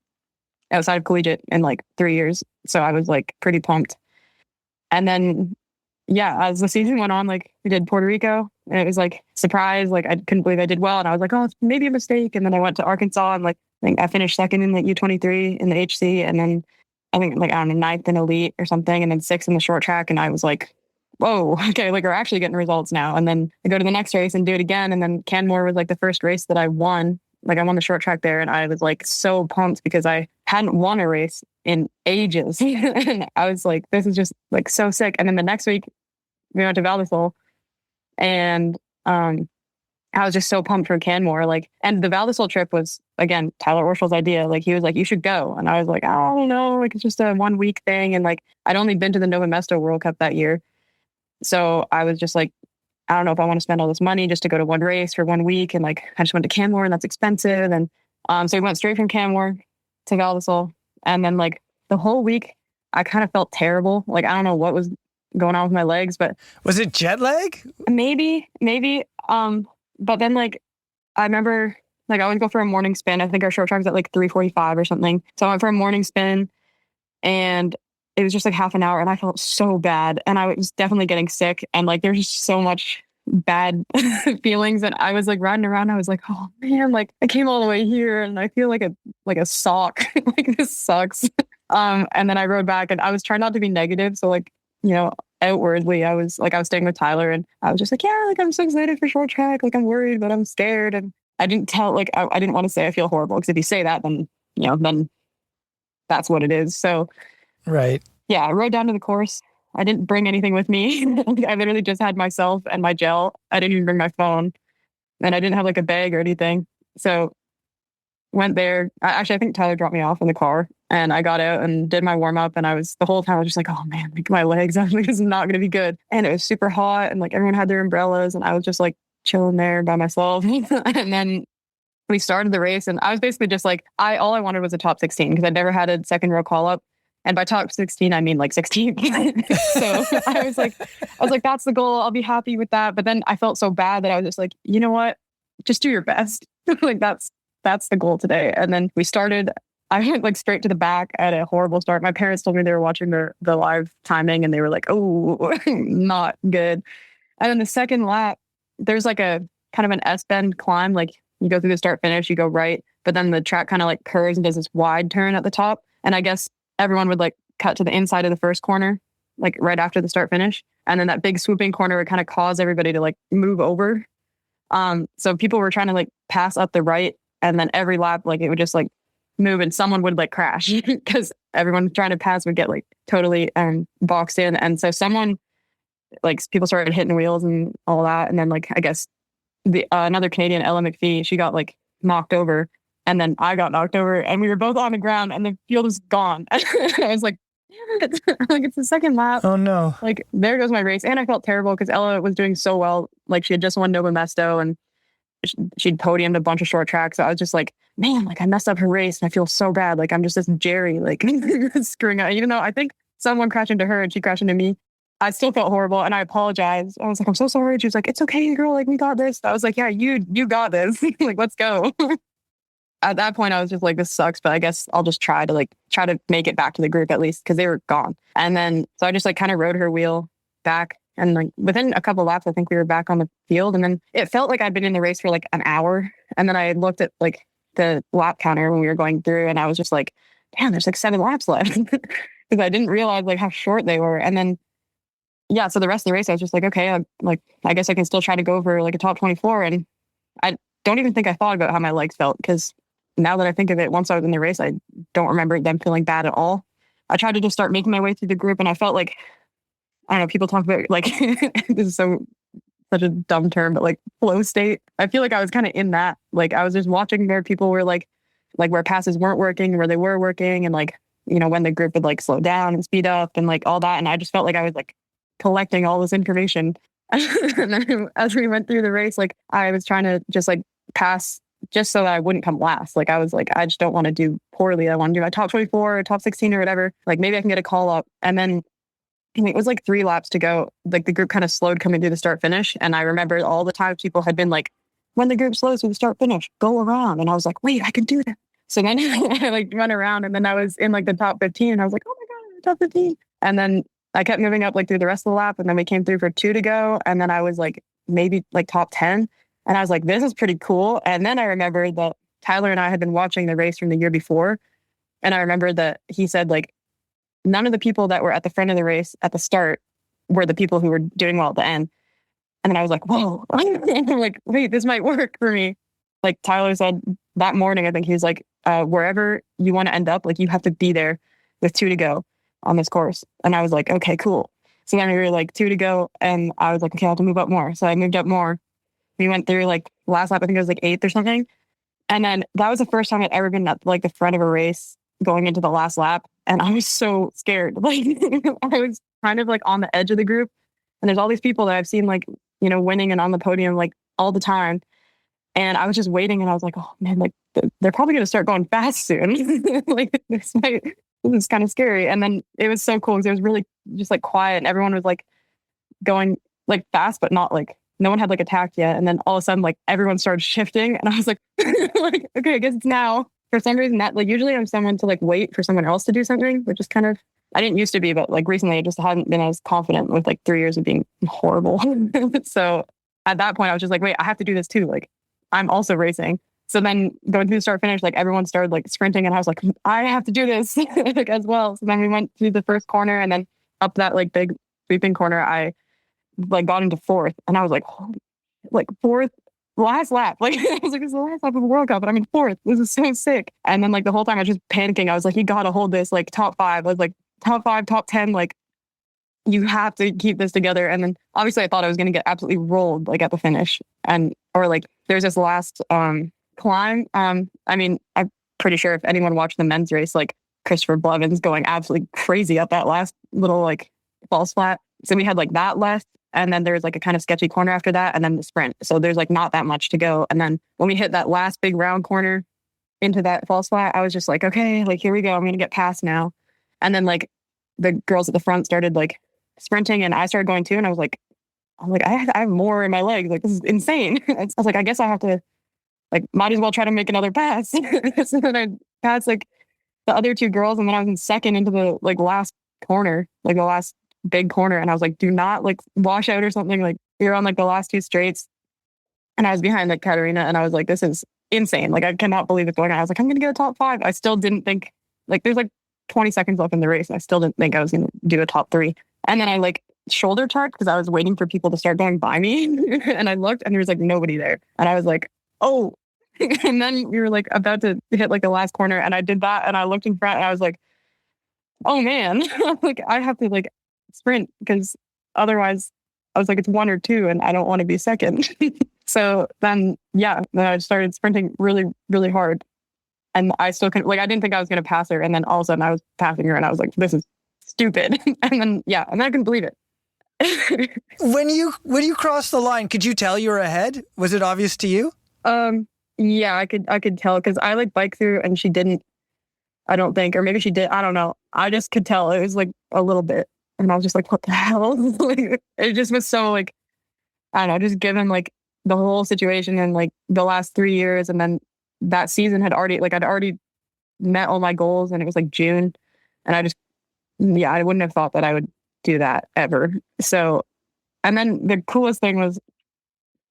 Speaker 1: outside of collegiate in like 3 years. So I was like pretty pumped. And then, yeah, as the season went on, like we did Puerto Rico, and it was like surprise. Like I couldn't believe I did well. And I was like, oh, it's maybe a mistake. And then I went to Arkansas, and like, I think I finished 2nd in the U23 in the HC. And then I think like, I don't know, 9th in elite or something. And then 6th in the short track. And I was like, whoa, okay, like we're actually getting results now. And then I go to the next race and do it again. And then Canmore was like the first race that I won. Like I won the short track there, and I was like so pumped because I hadn't won a race in ages. And I was like, this is just like so sick. And then the next week we went to Val di Sole, and I was just so pumped for Canmore. Like, and the Val di Sole trip was, again, Tyler Orschel's idea. Like, he was like, you should go. And I was like, I don't know. Like, it's just a 1 week thing. And like, I'd only been to the Nova Mesto World Cup that year. So I was just like, I don't know if I want to spend all this money just to go to one race for 1 week. And like, I just went to Canmore, and that's expensive. And so we went straight from Canmore to Val di Sole. And then like the whole week, I kind of felt terrible. Like, I don't know what was going on with my legs, but
Speaker 2: Was it jet lag?
Speaker 1: maybe. But then like, I remember like I would go for a morning spin. I think our short track was at like 3:45 or something. So I went for a morning spin, and it was just like half an hour, and I felt so bad, and I was definitely getting sick, and like there's just so much bad feelings, and I was like riding around. I was like, oh man, like I came all the way here, and I feel like a sock. Like this sucks. And then I rode back, and I was trying not to be negative, so like, you know, outwardly I was staying with Tyler, and I was just like, yeah, like I'm so excited for short track, like I'm worried but I'm scared. And I didn't tell, like I didn't want to say I feel horrible, because if you say that, then you know, then that's what it is. So
Speaker 2: Right.
Speaker 1: yeah, I rode down to the course. I didn't bring anything with me. I literally just had myself and my gel. I didn't even bring my phone, and I didn't have like a bag or anything. So went there. I think Tyler dropped me off in the car, and I got out and did my warm up. And the whole time I was just like, oh man, like my legs, I was like, this is not going to be good. And it was super hot, and like everyone had their umbrellas, and I was just like chilling there by myself. And then we started the race, and I was basically just like, all I wanted was a top 16, because I'd never had a second row call up. And by top 16, I mean like 16th. So I was like, that's the goal. I'll be happy with that. But then I felt so bad that I was just like, you know what? Just do your best. Like that's the goal today. And then we started. I went like straight to the back at a horrible start. My parents told me they were watching the live timing, and they were like, oh, not good. And then the second lap, there's like a kind of an S-bend climb. Like you go through the start finish, you go right, but then the track kind of like curves and does this wide turn at the top. And I guess everyone would like cut to the inside of the first corner, like right after the start finish. And then that big swooping corner would kind of cause everybody to like move over. So people were trying to like pass up the right, and then every lap, like it would just like move, and someone would like crash because everyone trying to pass would get like totally boxed in. And so someone, like people started hitting wheels and all that. And then like, I guess the another Canadian, Ella McPhee, she got like knocked over, and then I got knocked over, and we were both on the ground, and the field was gone. I was like, damn it. Like it's the second lap.
Speaker 2: Oh no.
Speaker 1: Like there goes my race. And I felt terrible because Ella was doing so well. Like she had just won Nova Mesto, and she'd podiumed a bunch of short tracks. So I was just like, man, like I messed up her race, and I feel so bad. Like I'm just this Jerry, like screwing up. Even though I think someone crashed into her and she crashed into me, I still felt horrible, and I apologized. I was like, I'm so sorry. She was like, it's okay, girl. Like we got this. I was like, yeah, you got this. Like let's go. At that point, I was just like, this sucks, but I guess I'll just try to make it back to the group at least, because they were gone. And then so I just like kind of rode her wheel back. And like within a couple of laps, I think we were back on the field. And then it felt like I'd been in the race for like an hour. And then I looked at like the lap counter when we were going through, and I was just like, damn, there's like 7 laps left. Because I didn't realize like how short they were. And then, yeah, so the rest of the race, I was just like, okay, I guess I can still try to go for like a top 24. And I don't even think I thought about how my legs felt, because now that I think of it, once I was in the race, I don't remember them feeling bad at all. I tried to just start making my way through the group, and I felt like, I don't know, people talk about like, this is such a dumb term, but like flow state. I feel like I was kind of in that. Like I was just watching where people were like where passes weren't working, where they were working, and like, you know, when the group would like slow down and speed up and like all that. And I just felt like I was like collecting all this information. And then as we went through the race, like I was trying to just like pass just so that I wouldn't come last. Like I was like, I just don't want to do poorly. I want to do my top 24 or top 16 or whatever. Like maybe I can get a call up. And then I mean, it was like 3 laps to go. Like the group kind of slowed coming through the start finish. And I remember all the times people had been like, when the group slows through the start finish, go around. And I was like, wait, I can do that. So then I like run around, and then I was in like the top 15, and I was like, oh my God, I'm in the top 15. And then I kept moving up like through the rest of the lap. And then we came through for 2 to go. And then I was like, maybe like top 10. And I was like, this is pretty cool. And then I remembered that Tyler and I had been watching the race from the year before. And I remember that he said like, none of the people that were at the front of the race at the start were the people who were doing well at the end. And then I was like, whoa, I'm like, wait, this might work for me. Like Tyler said that morning, I think he was like, wherever you want to end up, like you have to be there with 2 to go on this course. And I was like, okay, cool. So then we were like 2 to go. And I was like, okay, I have to move up more. So I moved up more. We went through like last lap, I think it was like 8th or something. And then that was the first time I'd ever been at like the front of a race going into the last lap. And I was so scared. Like I was kind of like on the edge of the group. And there's all these people that I've seen like, winning and on the podium like all the time. And I was just waiting and I was like, oh man, like they're probably going to start going fast soon. Like this is kind of scary. And then it was so cool because it was really just like quiet and everyone was like going like fast, but not like no one had like attacked yet. And then all of a sudden, like everyone started shifting and I was like, like, okay, I guess it's now. For some reason that like usually I'm someone to like wait for someone else to do something, which is kind of, I didn't used to be, but like recently I just hadn't been as confident with like 3 years of being horrible. So at that point I was just like, wait, I have to do this too. Like I'm also racing. So then going through the start finish, like everyone started like sprinting and I was like, I have to do this like, as well. So then we went through the first corner and then up that like big sweeping corner, I like got into 4th and I was like, holy, like 4th last lap. Like I was like, this is the last lap of the World Cup, but I'm in 4th. This is so sick. And then like the whole time I was just panicking. I was like, you gotta hold this like top 5. I was like top 5, top 10, like you have to keep this together. And then obviously I thought I was going to get absolutely rolled like at the finish or like there's this last climb. I mean, I'm pretty sure if anyone watched the men's race, like Christopher Blevins going absolutely crazy at that last little like false flat. So we had like that left. And then there's like a kind of sketchy corner after that. And then the sprint. So there's like not that much to go. And then when we hit that last big round corner into that false flat, I was just like, okay, like here we go. I'm going to get past now. And then like the girls at the front started like sprinting and I started going too. And I was like, I have more in my legs. Like, this is insane. I was like, I guess I have to like, might as well try to make another pass. So then I passed like the other 2 girls. And then I was in second into the like last corner, like the last big corner. And I was like, do not like wash out or something. Like you're on like the last 2 straights. And I was behind like Katharina and I was like, this is insane. Like, I cannot believe it's going on. I was like, I'm going to get a top 5. I still didn't think like there's like 20 seconds left in the race. And I still didn't think I was going to do a top 3. And then I like shoulder charged because I was waiting for people to start going by me. And I looked and there was like nobody there. And I was like, oh. And then we were like about to hit like the last corner. And I did that. And I looked in front and I was like, oh man, like I have to like sprint because otherwise I was like, it's 1 or 2 and I don't want to be second. So then, then I started sprinting really, really hard. And I still couldn't, like, I didn't think I was going to pass her. And then all of a sudden I was passing her and I was like, this is stupid. And then, and I couldn't believe it.
Speaker 2: When you crossed the line, could you tell you were ahead? Was it obvious to you?
Speaker 1: Yeah, I could tell because I like bike through and she didn't, I don't think, or maybe she did. I don't know. I just could tell it was like a little bit. And I was just like, what the hell? Like, it just was so like, I don't know, just given like the whole situation and like the last 3 years. And then that season I'd already met all my goals and it was like June. And I just, I wouldn't have thought that I would do that ever. So, and then the coolest thing was,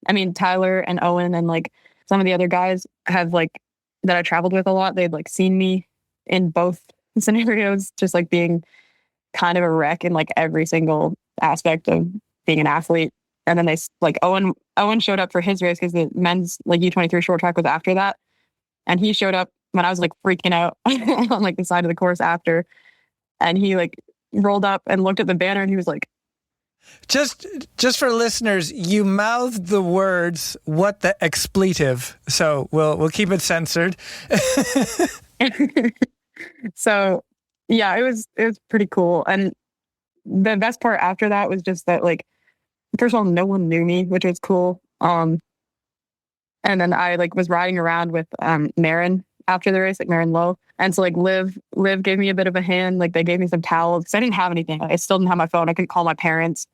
Speaker 1: I mean, Tyler and Owen and like some of the other guys have like, that I traveled with a lot. They'd like seen me in both scenarios, just like being kind of a wreck in like every single aspect of being an athlete. And then they like Owen showed up for his race because the men's like U23 short track was after that. And he showed up when I was like freaking out on like the side of the course after. And he like rolled up and looked at the banner and he was like,
Speaker 2: just for listeners, you mouthed the words, what the expletive. So we'll keep it censored.
Speaker 1: So yeah, it was pretty cool. And the best part after that was just that like, first of all, no one knew me, which was cool. And then I like was riding around with Marin after the race, like Marin Lowe. And so like Liv gave me a bit of a hand. Like they gave me some towels because I didn't have anything. I still didn't have my phone. I couldn't call my parents.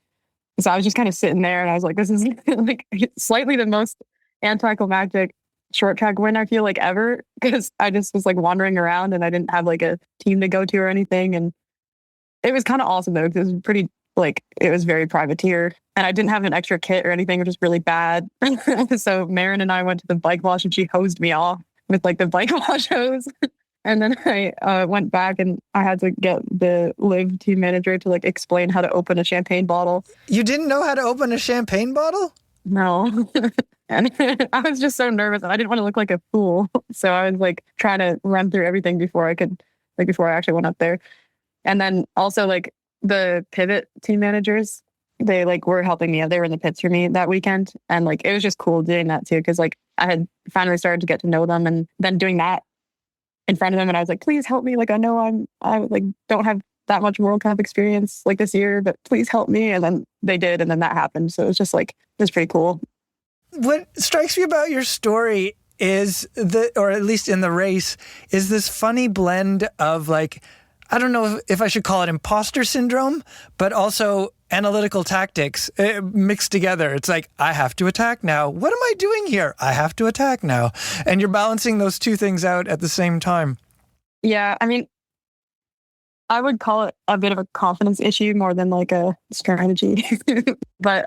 Speaker 1: So I was just kind of sitting there and I was like, this is like slightly the most anticlimactic short track win I feel like ever, because I just was like wandering around and I didn't have like a team to go to or anything. And it was kind of awesome though, because it was pretty like, it was very privateer and I didn't have an extra kit or anything, which was really bad. So Marin and I went to the bike wash and she hosed me off with like the bike wash hose. And then I went back and I had to get the live team manager to like explain how to open a champagne bottle.
Speaker 2: You didn't know how to open a champagne bottle?
Speaker 1: No. And I was just so nervous and I didn't want to look like a fool. So I was like trying to run through everything before I actually went up there. And then also like the pivot team managers, they like were helping me out. They were in the pits for me that weekend. And like it was just cool doing that too. Cause like I had finally started to get to know them, and then doing that in front of them, and I was like, please help me. Like I know I like don't have that much World Cup experience like this year, but please help me. And then they did, and then that happened. So it was just like, it was pretty cool.
Speaker 2: What strikes me about your story is or at least in the race, is this funny blend of like, I don't know if I should call it imposter syndrome, but also analytical tactics mixed together. It's like, I have to attack now. What am I doing here? I have to attack now. And you're balancing those two things out at the same time.
Speaker 1: Yeah. I mean, I would call it a bit of a confidence issue more than like a strategy. But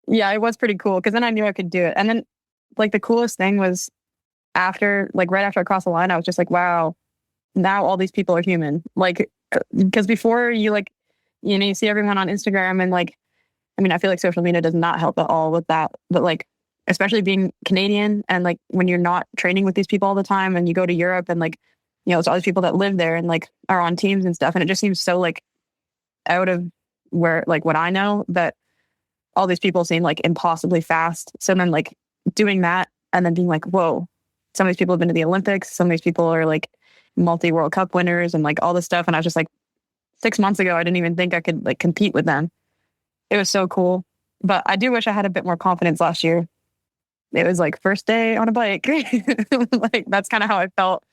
Speaker 1: yeah, it was pretty cool because then I knew I could do it. And then like the coolest thing was right after I crossed the line, I was just like, wow, now all these people are human. Like, because before you like, you see everyone on Instagram and like, I mean, I feel like social media does not help at all with that. But like, especially being Canadian and like when you're not training with these people all the time and you go to Europe and like, it's all these people that live there and like are on teams and stuff. And it just seems so like out of where, like what I know, that all these people seem like impossibly fast. So then like doing that and then being like, whoa, some of these people have been to the Olympics. Some of these people are like multi-World Cup winners and like all this stuff. And I was just like, 6 months ago, I didn't even think I could like compete with them. It was so cool. But I do wish I had a bit more confidence last year. It was like first day on a bike. Like that's kind of how I felt.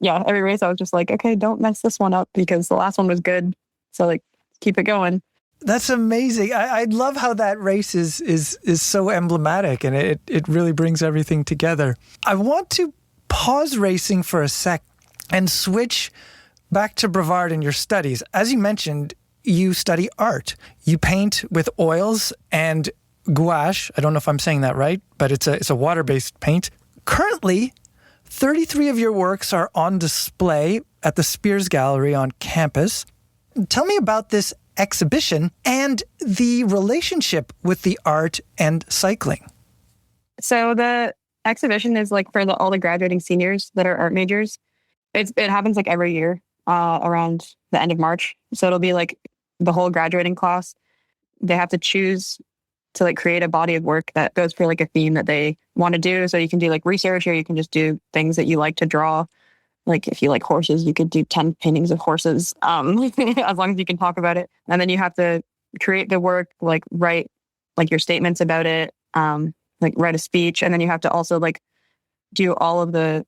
Speaker 1: Yeah, every race I was just like, okay, don't mess this one up because the last one was good. So like keep it going.
Speaker 2: That's amazing. I love how that race is so emblematic, and it really brings everything together. I want to pause racing for a sec and switch back to Brevard and your studies. As you mentioned, you study art. You paint with oils and gouache. I don't know if I'm saying that right, but it's a water-based paint. Currently, 33 of your works are on display at the Spears Gallery on campus. Tell me about this exhibition and the relationship with the art and cycling.
Speaker 1: So the exhibition is like for all the graduating seniors that are art majors. It happens like every year around the end of March. So it'll be like the whole graduating class. They have to choose to like create a body of work that goes for like a theme that they want to do. So you can do like research, or you can just do things that you like to draw. Like if you like horses, you could do 10 paintings of horses, as long as you can talk about it. And then you have to create the work, like write like your statements about it, like write a speech. And then you have to also like do all of the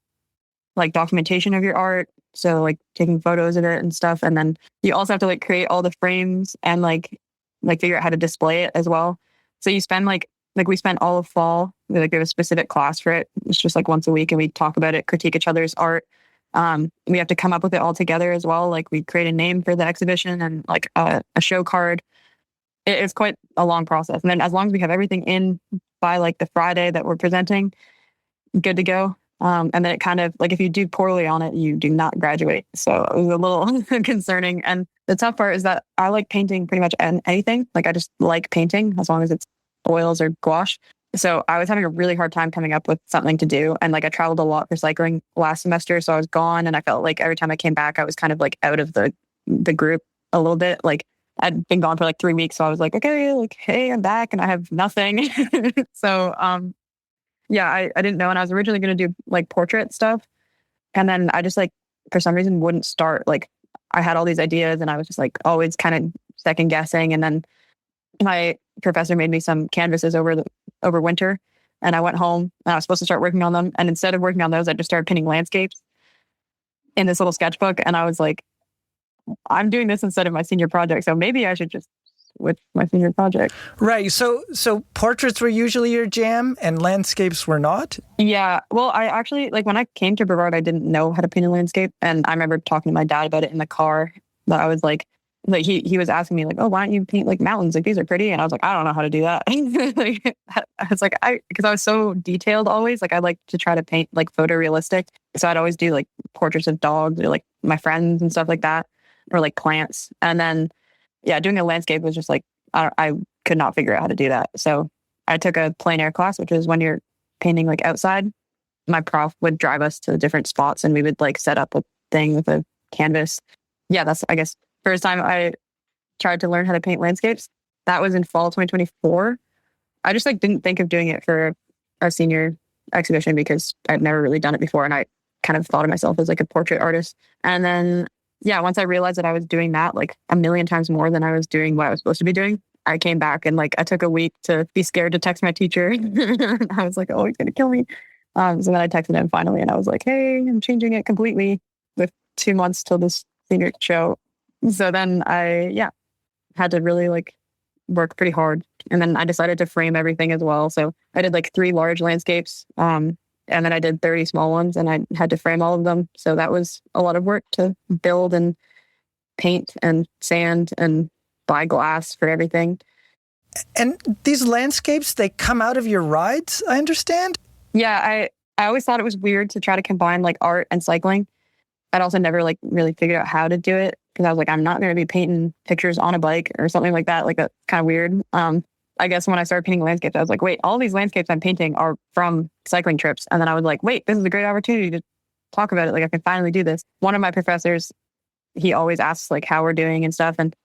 Speaker 1: like documentation of your art. So like taking photos of it and stuff. And then you also have to like create all the frames and like figure out how to display it as well. So you spend like we spent all of fall. We like have a specific class for it. It's just like once a week, and we talk about it, critique each other's art. We have to come up with it all together as well. Like we create a name for the exhibition and like a show card. It's quite a long process. And then as long as we have everything in by like the Friday that we're presenting, good to go. And then it kind of like if you do poorly on it, you do not graduate. So it was a little concerning. And the tough part is that I like painting pretty much anything. Like I just like painting as long as it's oils or gouache. So I was having a really hard time coming up with something to do. And like I traveled a lot for cycling last semester. So I was gone, and I felt like every time I came back, I was kind of like out of the group a little bit. Like I'd been gone for like 3 weeks. So I was like, okay, like, hey, I'm back and I have nothing. So yeah, I didn't know. And I was originally going to do like portrait stuff. And then I just like, for some reason, wouldn't start. Like I had all these ideas and I was just like always kind of second guessing. And then my professor made me some canvases over winter, and I went home and I was supposed to start working on them. And instead of working on those, I just started painting landscapes in this little sketchbook. And I was like, I'm doing this instead of my senior project. So maybe I should just with my senior project.
Speaker 2: Right. So portraits were usually your jam and landscapes were not?
Speaker 1: Yeah. Well, I actually, like when I came to Brevard, I didn't know how to paint a landscape. And I remember talking to my dad about it in the car. But I was like, like he was asking me like, oh, why don't you paint like mountains? Like these are pretty. And I was like, I don't know how to do that. Like, I was like, because I was so detailed always. Like I like to try to paint like photorealistic. So I'd always do like portraits of dogs or like my friends and stuff like that, or like plants. And then, yeah, doing a landscape was just like, I could not figure out how to do that. So I took a plein air class, which is when you're painting like outside. My prof would drive us to different spots and we would like set up a thing with a canvas. Yeah, that's, I guess, first time I tried to learn how to paint landscapes. That was in fall 2024. I just like didn't think of doing it for our senior exhibition because I'd never really done it before. And I kind of thought of myself as like a portrait artist. And then, yeah, once I realized that I was doing that like a million times more than I was doing what I was supposed to be doing, I came back and like I took a week to be scared to text my teacher. I was like, oh, he's going to kill me. So then I texted him finally and I was like, hey, I'm changing it completely with 2 months till this senior show. So then I, had to really like work pretty hard. And then I decided to frame everything as well. So I did like 3 large landscapes. And then I did 30 small ones and I had to frame all of them. So that was a lot of work to build and paint and sand and buy glass for everything.
Speaker 2: And these landscapes, they come out of your rides, I understand?
Speaker 1: Yeah, I always thought it was weird to try to combine like art and cycling. I'd also never like really figured out how to do it because I was like, I'm not going to be painting pictures on a bike or something like that. Like that's kind of weird. I guess when I started painting landscapes, I was like, wait, all these landscapes I'm painting are from cycling trips. And then I was like, wait, this is a great opportunity to talk about it. Like I can finally do this. One of my professors, he always asks like how we're doing and stuff. And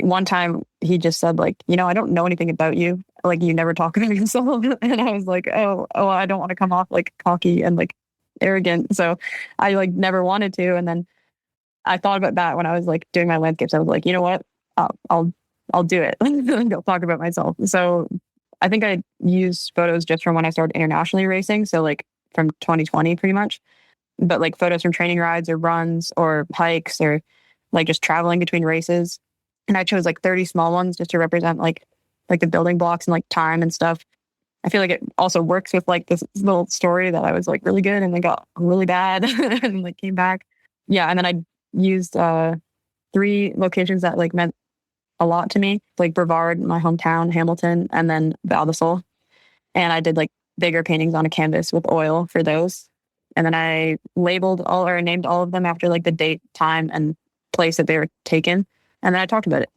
Speaker 1: one time he just said like, I don't know anything about you. Like you never talk about yourself. And I was like, oh, I don't want to come off like cocky and like arrogant. So I like never wanted to. And then I thought about that when I was like doing my landscapes. I was like, you know what? I'll do it. I'll talk about myself. So I think I used photos just from when I started internationally racing. So like from 2020 pretty much. But like photos from training rides or runs or hikes or like just traveling between races. And I chose like 30 small ones just to represent like the building blocks and like time and stuff. I feel like it also works with like this little story that I was like really good and then got really bad and like came back. Yeah. And then I used 3 locations that like meant a lot to me, like Brevard, my hometown, Hamilton, and then Val di Sole. And I did like bigger paintings on a canvas with oil for those. And then I named all of them after like the date, time, and place that they were taken. And then I talked about it.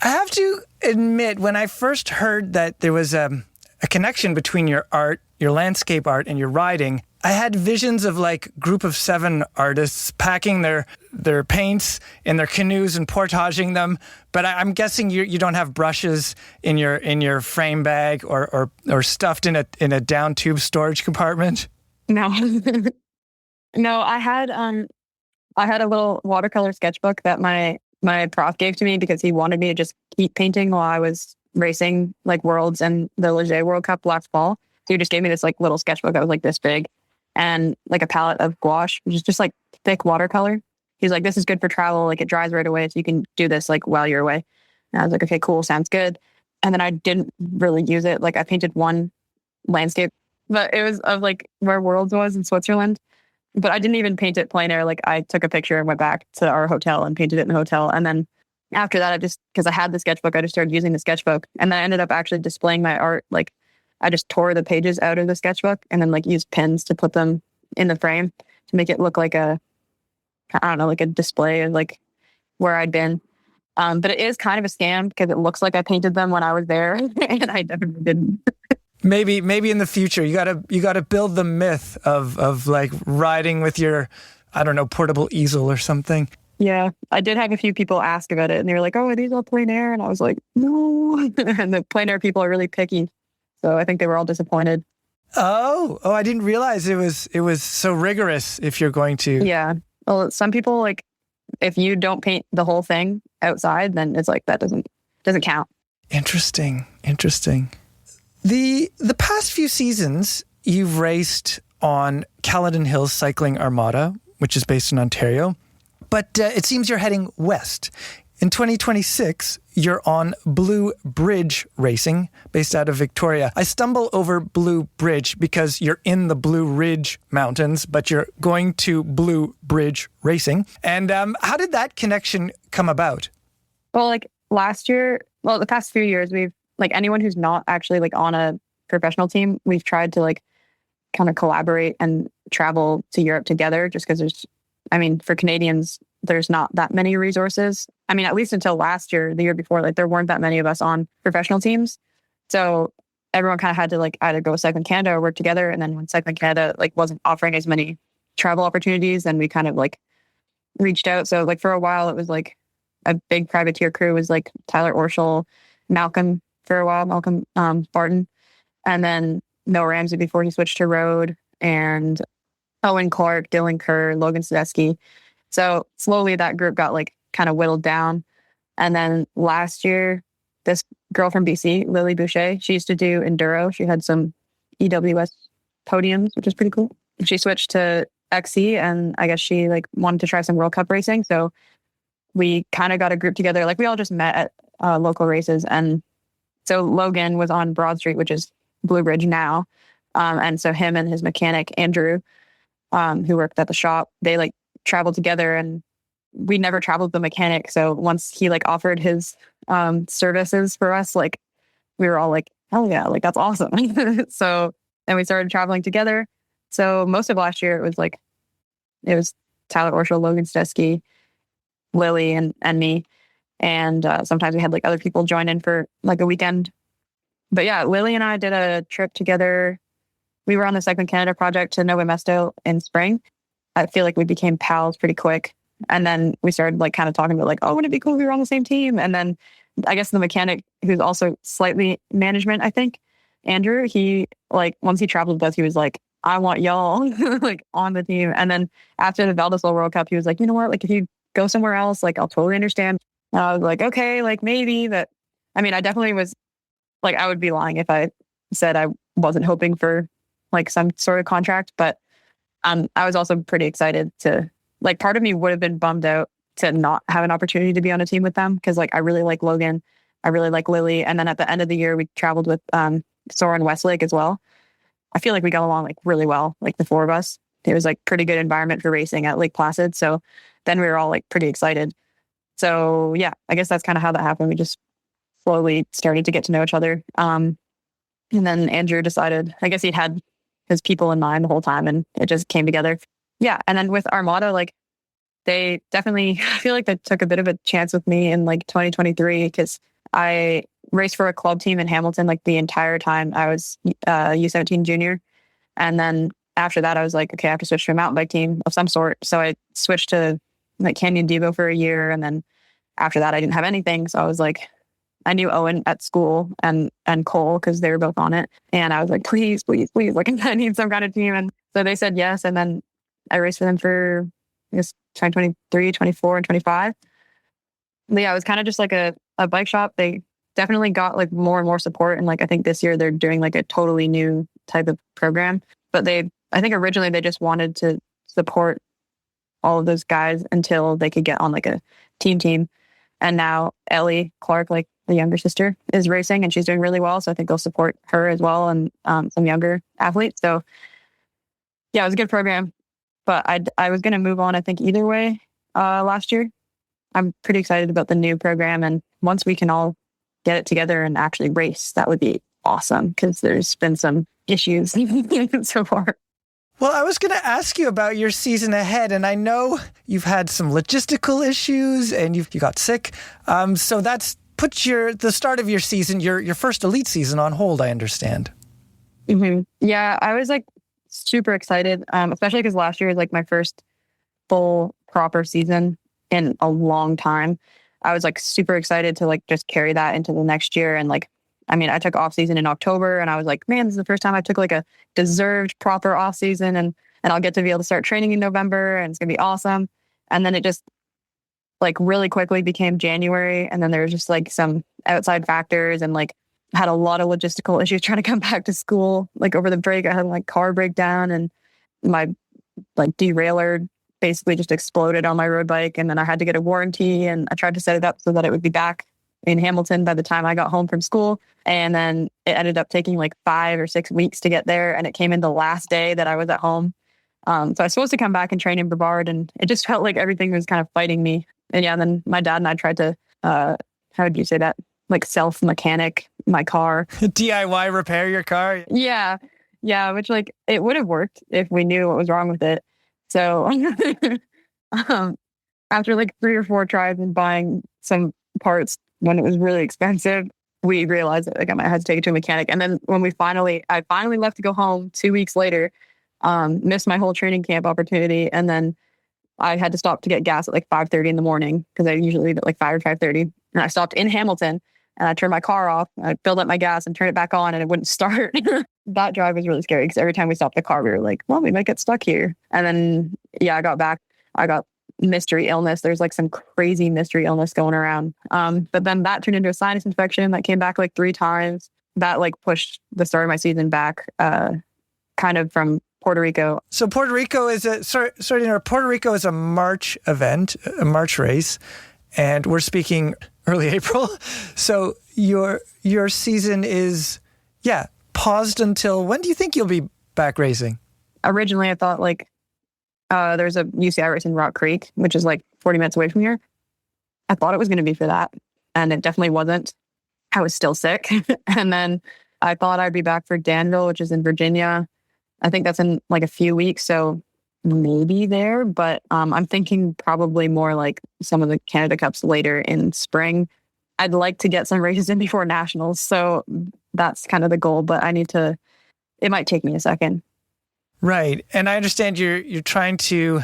Speaker 2: I have to admit, when I first heard that there was a connection between your art, your landscape art, and your riding, I had visions of like group of 7 artists packing their paints in their canoes and portaging them. But I'm guessing you don't have brushes in your frame bag or stuffed in a down tube storage compartment.
Speaker 1: No, no, I had a little watercolor sketchbook that my prof gave to me because he wanted me to just keep painting while I was racing like Worlds and the Leger World Cup last fall. So he just gave me this like little sketchbook that was like this big and like a palette of gouache, which is just like thick watercolor. He's like, this is good for travel. Like it dries right away. So you can do this like while you're away. And I was like, okay, cool. Sounds good. And then I didn't really use it. Like I painted one landscape, but it was of like where Worlds was in Switzerland. But I didn't even paint it plein air. Like I took a picture and went back to our hotel and painted it in the hotel. And then after that, because I had the sketchbook, I just started using the sketchbook. And then I ended up actually displaying my art. Like I just tore the pages out of the sketchbook and then like used pins to put them in the frame to make it look like like a display of like where I'd been. But it is kind of a scam because it looks like I painted them when I was there and I definitely didn't.
Speaker 2: Maybe in the future you gotta build the myth of like riding with your, I don't know, portable easel or something.
Speaker 1: Yeah, I did have a few people ask about it and they were like, oh, are these all plein air? And I was like, no. And the plein air people are really picky. So I think they were all disappointed.
Speaker 2: Oh, I didn't realize it was so rigorous if you're going to.
Speaker 1: Yeah. Well, some people like, if you don't paint the whole thing outside, then it's like, that doesn't count.
Speaker 2: Interesting. The past few seasons, you've raced on Caledon Hills Cycling Armada, which is based in Ontario, but it seems you're heading west. In 2026, you're on Blue Bridge Racing, based out of Victoria. I stumble over Blue Bridge because you're in the Blue Ridge Mountains, but you're going to Blue Bridge Racing. And how did that connection come about?
Speaker 1: Well, like last year, well, the past few years, we've like anyone who's not actually like on a professional team, we've tried to like kind of collaborate and travel to Europe together just because I mean, for Canadians, there's not that many resources. I mean, at least until last year, the year before, like there weren't that many of us on professional teams. So everyone kind of had to like either go with Cycling Canada or work together. And then when Cycling Canada like wasn't offering as many travel opportunities, then we kind of like reached out. So like for a while, it was like a big privateer crew was like Tyler Orschel, Malcolm for a while, Malcolm Barton, and then Noah Ramsey before he switched to road, and Owen Clark, Dylan Kerr, Logan Sadetsky. So slowly that group got like kind of whittled down. And then last year, this girl from BC, Lily Boucher, she used to do enduro. She had some EWS podiums, which is pretty cool. She switched to XC, and I guess she like wanted to try some World Cup racing. So we kind of got a group together. Like we all just met at local races. And so Logan was on Broad Street, which is Blue Ridge now. And so him and his mechanic, Andrew, who worked at the shop, they like traveled together, and we never traveled with the mechanic. So once he like offered his services for us, like we were all like, hell yeah, like that's awesome. So then we started traveling together. So most of last year it was Tyler Orschel, Logan Sadetsky, Lily, and me. And sometimes we had like other people join in for like a weekend. But yeah, Lily and I did a trip together. We were on the Cycling Canada project to Nove Mesto in spring. I feel like we became pals pretty quick. And then we started like kind of talking about like, oh, wouldn't it be cool if we were on the same team? And then I guess the mechanic, who's also slightly management, I think, Andrew, he like, once he traveled with us, he was like, I want y'all like on the team. And then after the Val di Sole World Cup, he was like, you know what, like if you go somewhere else, like I'll totally understand. And I was like, okay, like maybe. But I mean, I definitely was like, I would be lying if I said I wasn't hoping for like some sort of contract. But I was also pretty excited to, like, part of me would have been bummed out to not have an opportunity to be on a team with them, because like I really like Logan, I really like Lily, and then at the end of the year we traveled with Soren Westlake as well. I feel like we got along like really well, like the four of us. It was like pretty good environment for racing at Lake Placid. So then we were all like pretty excited. So yeah, I guess that's kind of how that happened. We just slowly started to get to know each other. And then Andrew decided, I guess he'd had his people in mind the whole time, and it just came together. Yeah. And then with Armada, like they definitely, I feel like they took a bit of a chance with me in like 2023, because I raced for a club team in Hamilton like the entire time I was U17 junior. And then after that, I was like, okay, I have to switch to a mountain bike team of some sort. So I switched to like Canyon Devo for a year. And then after that, I didn't have anything. So I was like, I knew Owen at school and Cole, because they were both on it. And I was like, please, please, please, like I need some kind of team. And so they said yes. And then I raced for them for, I guess, 2023, 24, and 25. But yeah, it was kind of just like a bike shop. They definitely got like more and more support. And like, I think this year they're doing like a totally new type of program. But I think originally they just wanted to support all of those guys until they could get on like a team. And now Ellie Clark, like the younger sister, is racing, and she's doing really well. So I think they'll support her as well, and some younger athletes. So yeah, it was a good program. But I was going to move on, I think, either way last year. I'm pretty excited about the new program. And once we can all get it together and actually race, that would be awesome, because there's been some issues so far.
Speaker 2: Well, I was going to ask you about your season ahead, and I know you've had some logistical issues and you got sick. So that's put the start of your season, your first elite season, on hold, I understand.
Speaker 1: Mm-hmm. Yeah, I was like super excited, especially because last year was like my first full proper season in a long time. I was like super excited to like just carry that into the next year. And like, I mean, I took off season in October, and I was like, man, this is the first time I took like a deserved proper off season, and I'll get to be able to start training in November, and it's gonna be awesome. And then it just like really quickly became January, and then there was just like some outside factors, and like had a lot of logistical issues trying to come back to school. Like over the break, I had like car breakdown, and my like derailleur basically just exploded on my road bike, and then I had to get a warranty, and I tried to set it up so that it would be back in Hamilton by the time I got home from school. And then it ended up taking like 5 or 6 weeks to get there, and it came in the last day that I was at home. So I was supposed to come back and train in Brevard, and it just felt like everything was kind of fighting me. And yeah, and then my dad and I tried to how would you say that? Like self-mechanic my car.
Speaker 2: DIY repair your car.
Speaker 1: Yeah. Yeah. Which like it would have worked if we knew what was wrong with it. So after like 3 or 4 tries and buying some parts when it was really expensive, we realized that like I might have to take it to a mechanic. And then when I finally left to go home 2 weeks later, missed my whole training camp opportunity. And then I had to stop to get gas at like 5:30 in the morning because I usually leave at like 5 or 5:30. And I stopped in Hamilton and I turned my car off. I filled up my gas and turned it back on and it wouldn't start. That drive was really scary because every time we stopped the car, we were like, well, we might get stuck here. And then, yeah, I got back. I got mystery illness. There's like some crazy mystery illness going around. But then that turned into a sinus infection that came back like 3 times. That like pushed the start of my season back kind of from Puerto Rico.
Speaker 2: So Puerto Rico is Puerto Rico is a March event, a March race, and we're speaking early April. So your season is paused until when do you think you'll be back racing?
Speaker 1: Originally, I thought like there's a UCI race in Rock Creek, which is like 40 minutes away from here. I thought it was going to be for that, and it definitely wasn't. I was still sick, and then I thought I'd be back for Danville, which is in Virginia. I think that's in like a few weeks, so maybe there. But I'm thinking probably more like some of the Canada Cups later in spring. I'd like to get some races in before nationals, so that's kind of the goal. But it might take me a second.
Speaker 2: Right, and I understand you're trying to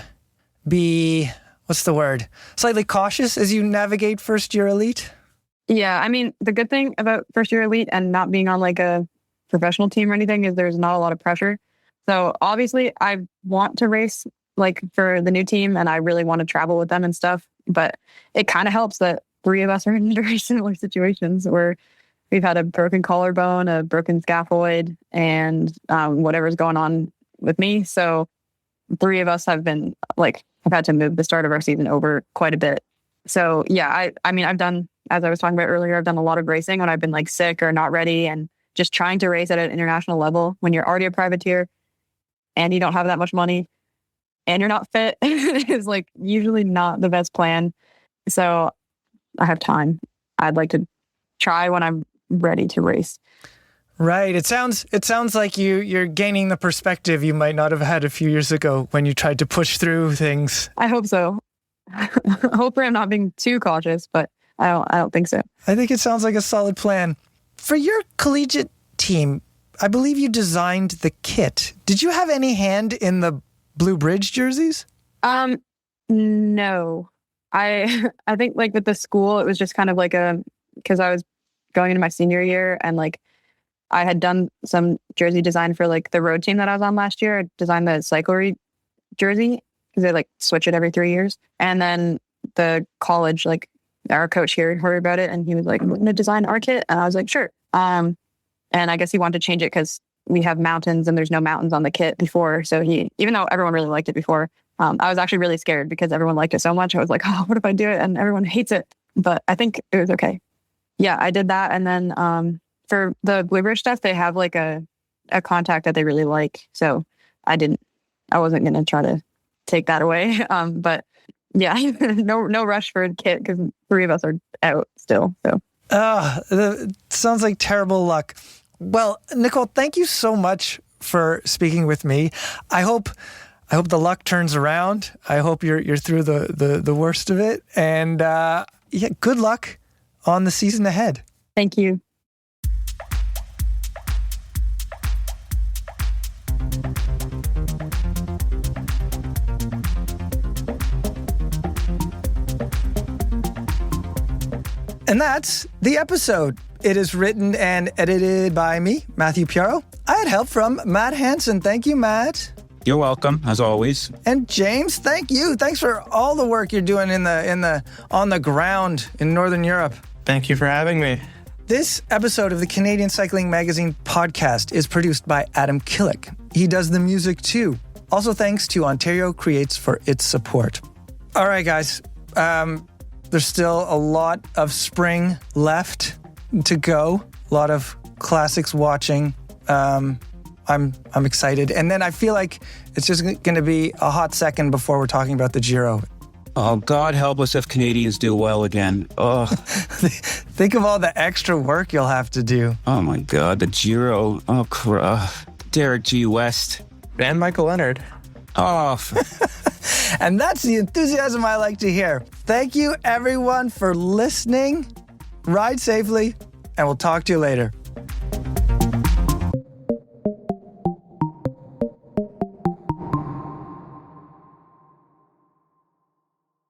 Speaker 2: be, what's the word? Slightly cautious as you navigate first year elite.
Speaker 1: Yeah, I mean the good thing about first year elite and not being on like a professional team or anything is there's not a lot of pressure. So obviously I want to race like for the new team and I really want to travel with them and stuff. But it kind of helps that 3 of us are in very similar situations where we've had a broken collarbone, a broken scaphoid, and whatever's going on with me. So 3 of us have been like, I've had to move the start of our season over quite a bit. So yeah, I mean, I've done, as I was talking about earlier, I've done a lot of racing when I've been like sick or not ready and just trying to race at an international level when you're already a privateer and you don't have that much money and you're not fit is like usually not the best plan. So I have time. I'd like to try when I'm ready to race.
Speaker 2: Right. It sounds like you're gaining the perspective you might not have had a few years ago when you tried to push through things.
Speaker 1: I hope so. Hopefully I'm not being too cautious, but I don't think so.
Speaker 2: I think it sounds like a solid plan. For your collegiate team, I believe you designed the kit. Did you have any hand in the Blue Bridge jerseys?
Speaker 1: No. I think like with the school, it was just kind of like because I was going into my senior year and like I had done some jersey design for like the road team that I was on last year. I designed the cyclery jersey because they like switch it every 3 years. And then the college, like our coach here heard about it and he was like, we're going to design our kit. And I was like, sure. And I guess he wanted to change it because we have mountains and there's no mountains on the kit before. So even though everyone really liked it before, I was actually really scared because everyone liked it so much. I was like, oh, what if I do it and everyone hates it? But I think it was okay. Yeah, I did that. And then for the Blue Bridge stuff, they have like a contact that they really like. So I wasn't going to try to take that away. But yeah, no rush for a kit because 3 of us are out still. So.
Speaker 2: It sounds like terrible luck. Well, Nicole, thank you so much for speaking with me. I hope the luck turns around. I hope you're through the worst of it. And good luck on the season ahead.
Speaker 1: Thank you.
Speaker 2: And that's the episode. It is written and edited by me, Matthew Piaro. I had help from Matt Hansen. Thank you, Matt.
Speaker 4: You're welcome, as always.
Speaker 2: And James, thank you. Thanks for all the work you're doing on the ground in Northern Europe.
Speaker 3: Thank you for having me.
Speaker 2: This episode of the Canadian Cycling Magazine podcast is produced by Adam Killick. He does the music too. Also thanks to Ontario Creates for its support. All right, guys. There's still a lot of spring left to go. A lot of classics watching. I'm excited. And then I feel like it's just going to be a hot second before we're talking about the Giro.
Speaker 4: Oh, God help us if Canadians do well again. Oh,
Speaker 2: Think of all the extra work you'll have to do.
Speaker 4: oh my God, the Giro. Oh, Derek G. West.
Speaker 3: And Michael Leonard.
Speaker 4: Oh,
Speaker 2: And that's the enthusiasm I like to hear. Thank you, everyone, for listening. Ride safely, and we'll talk to you later.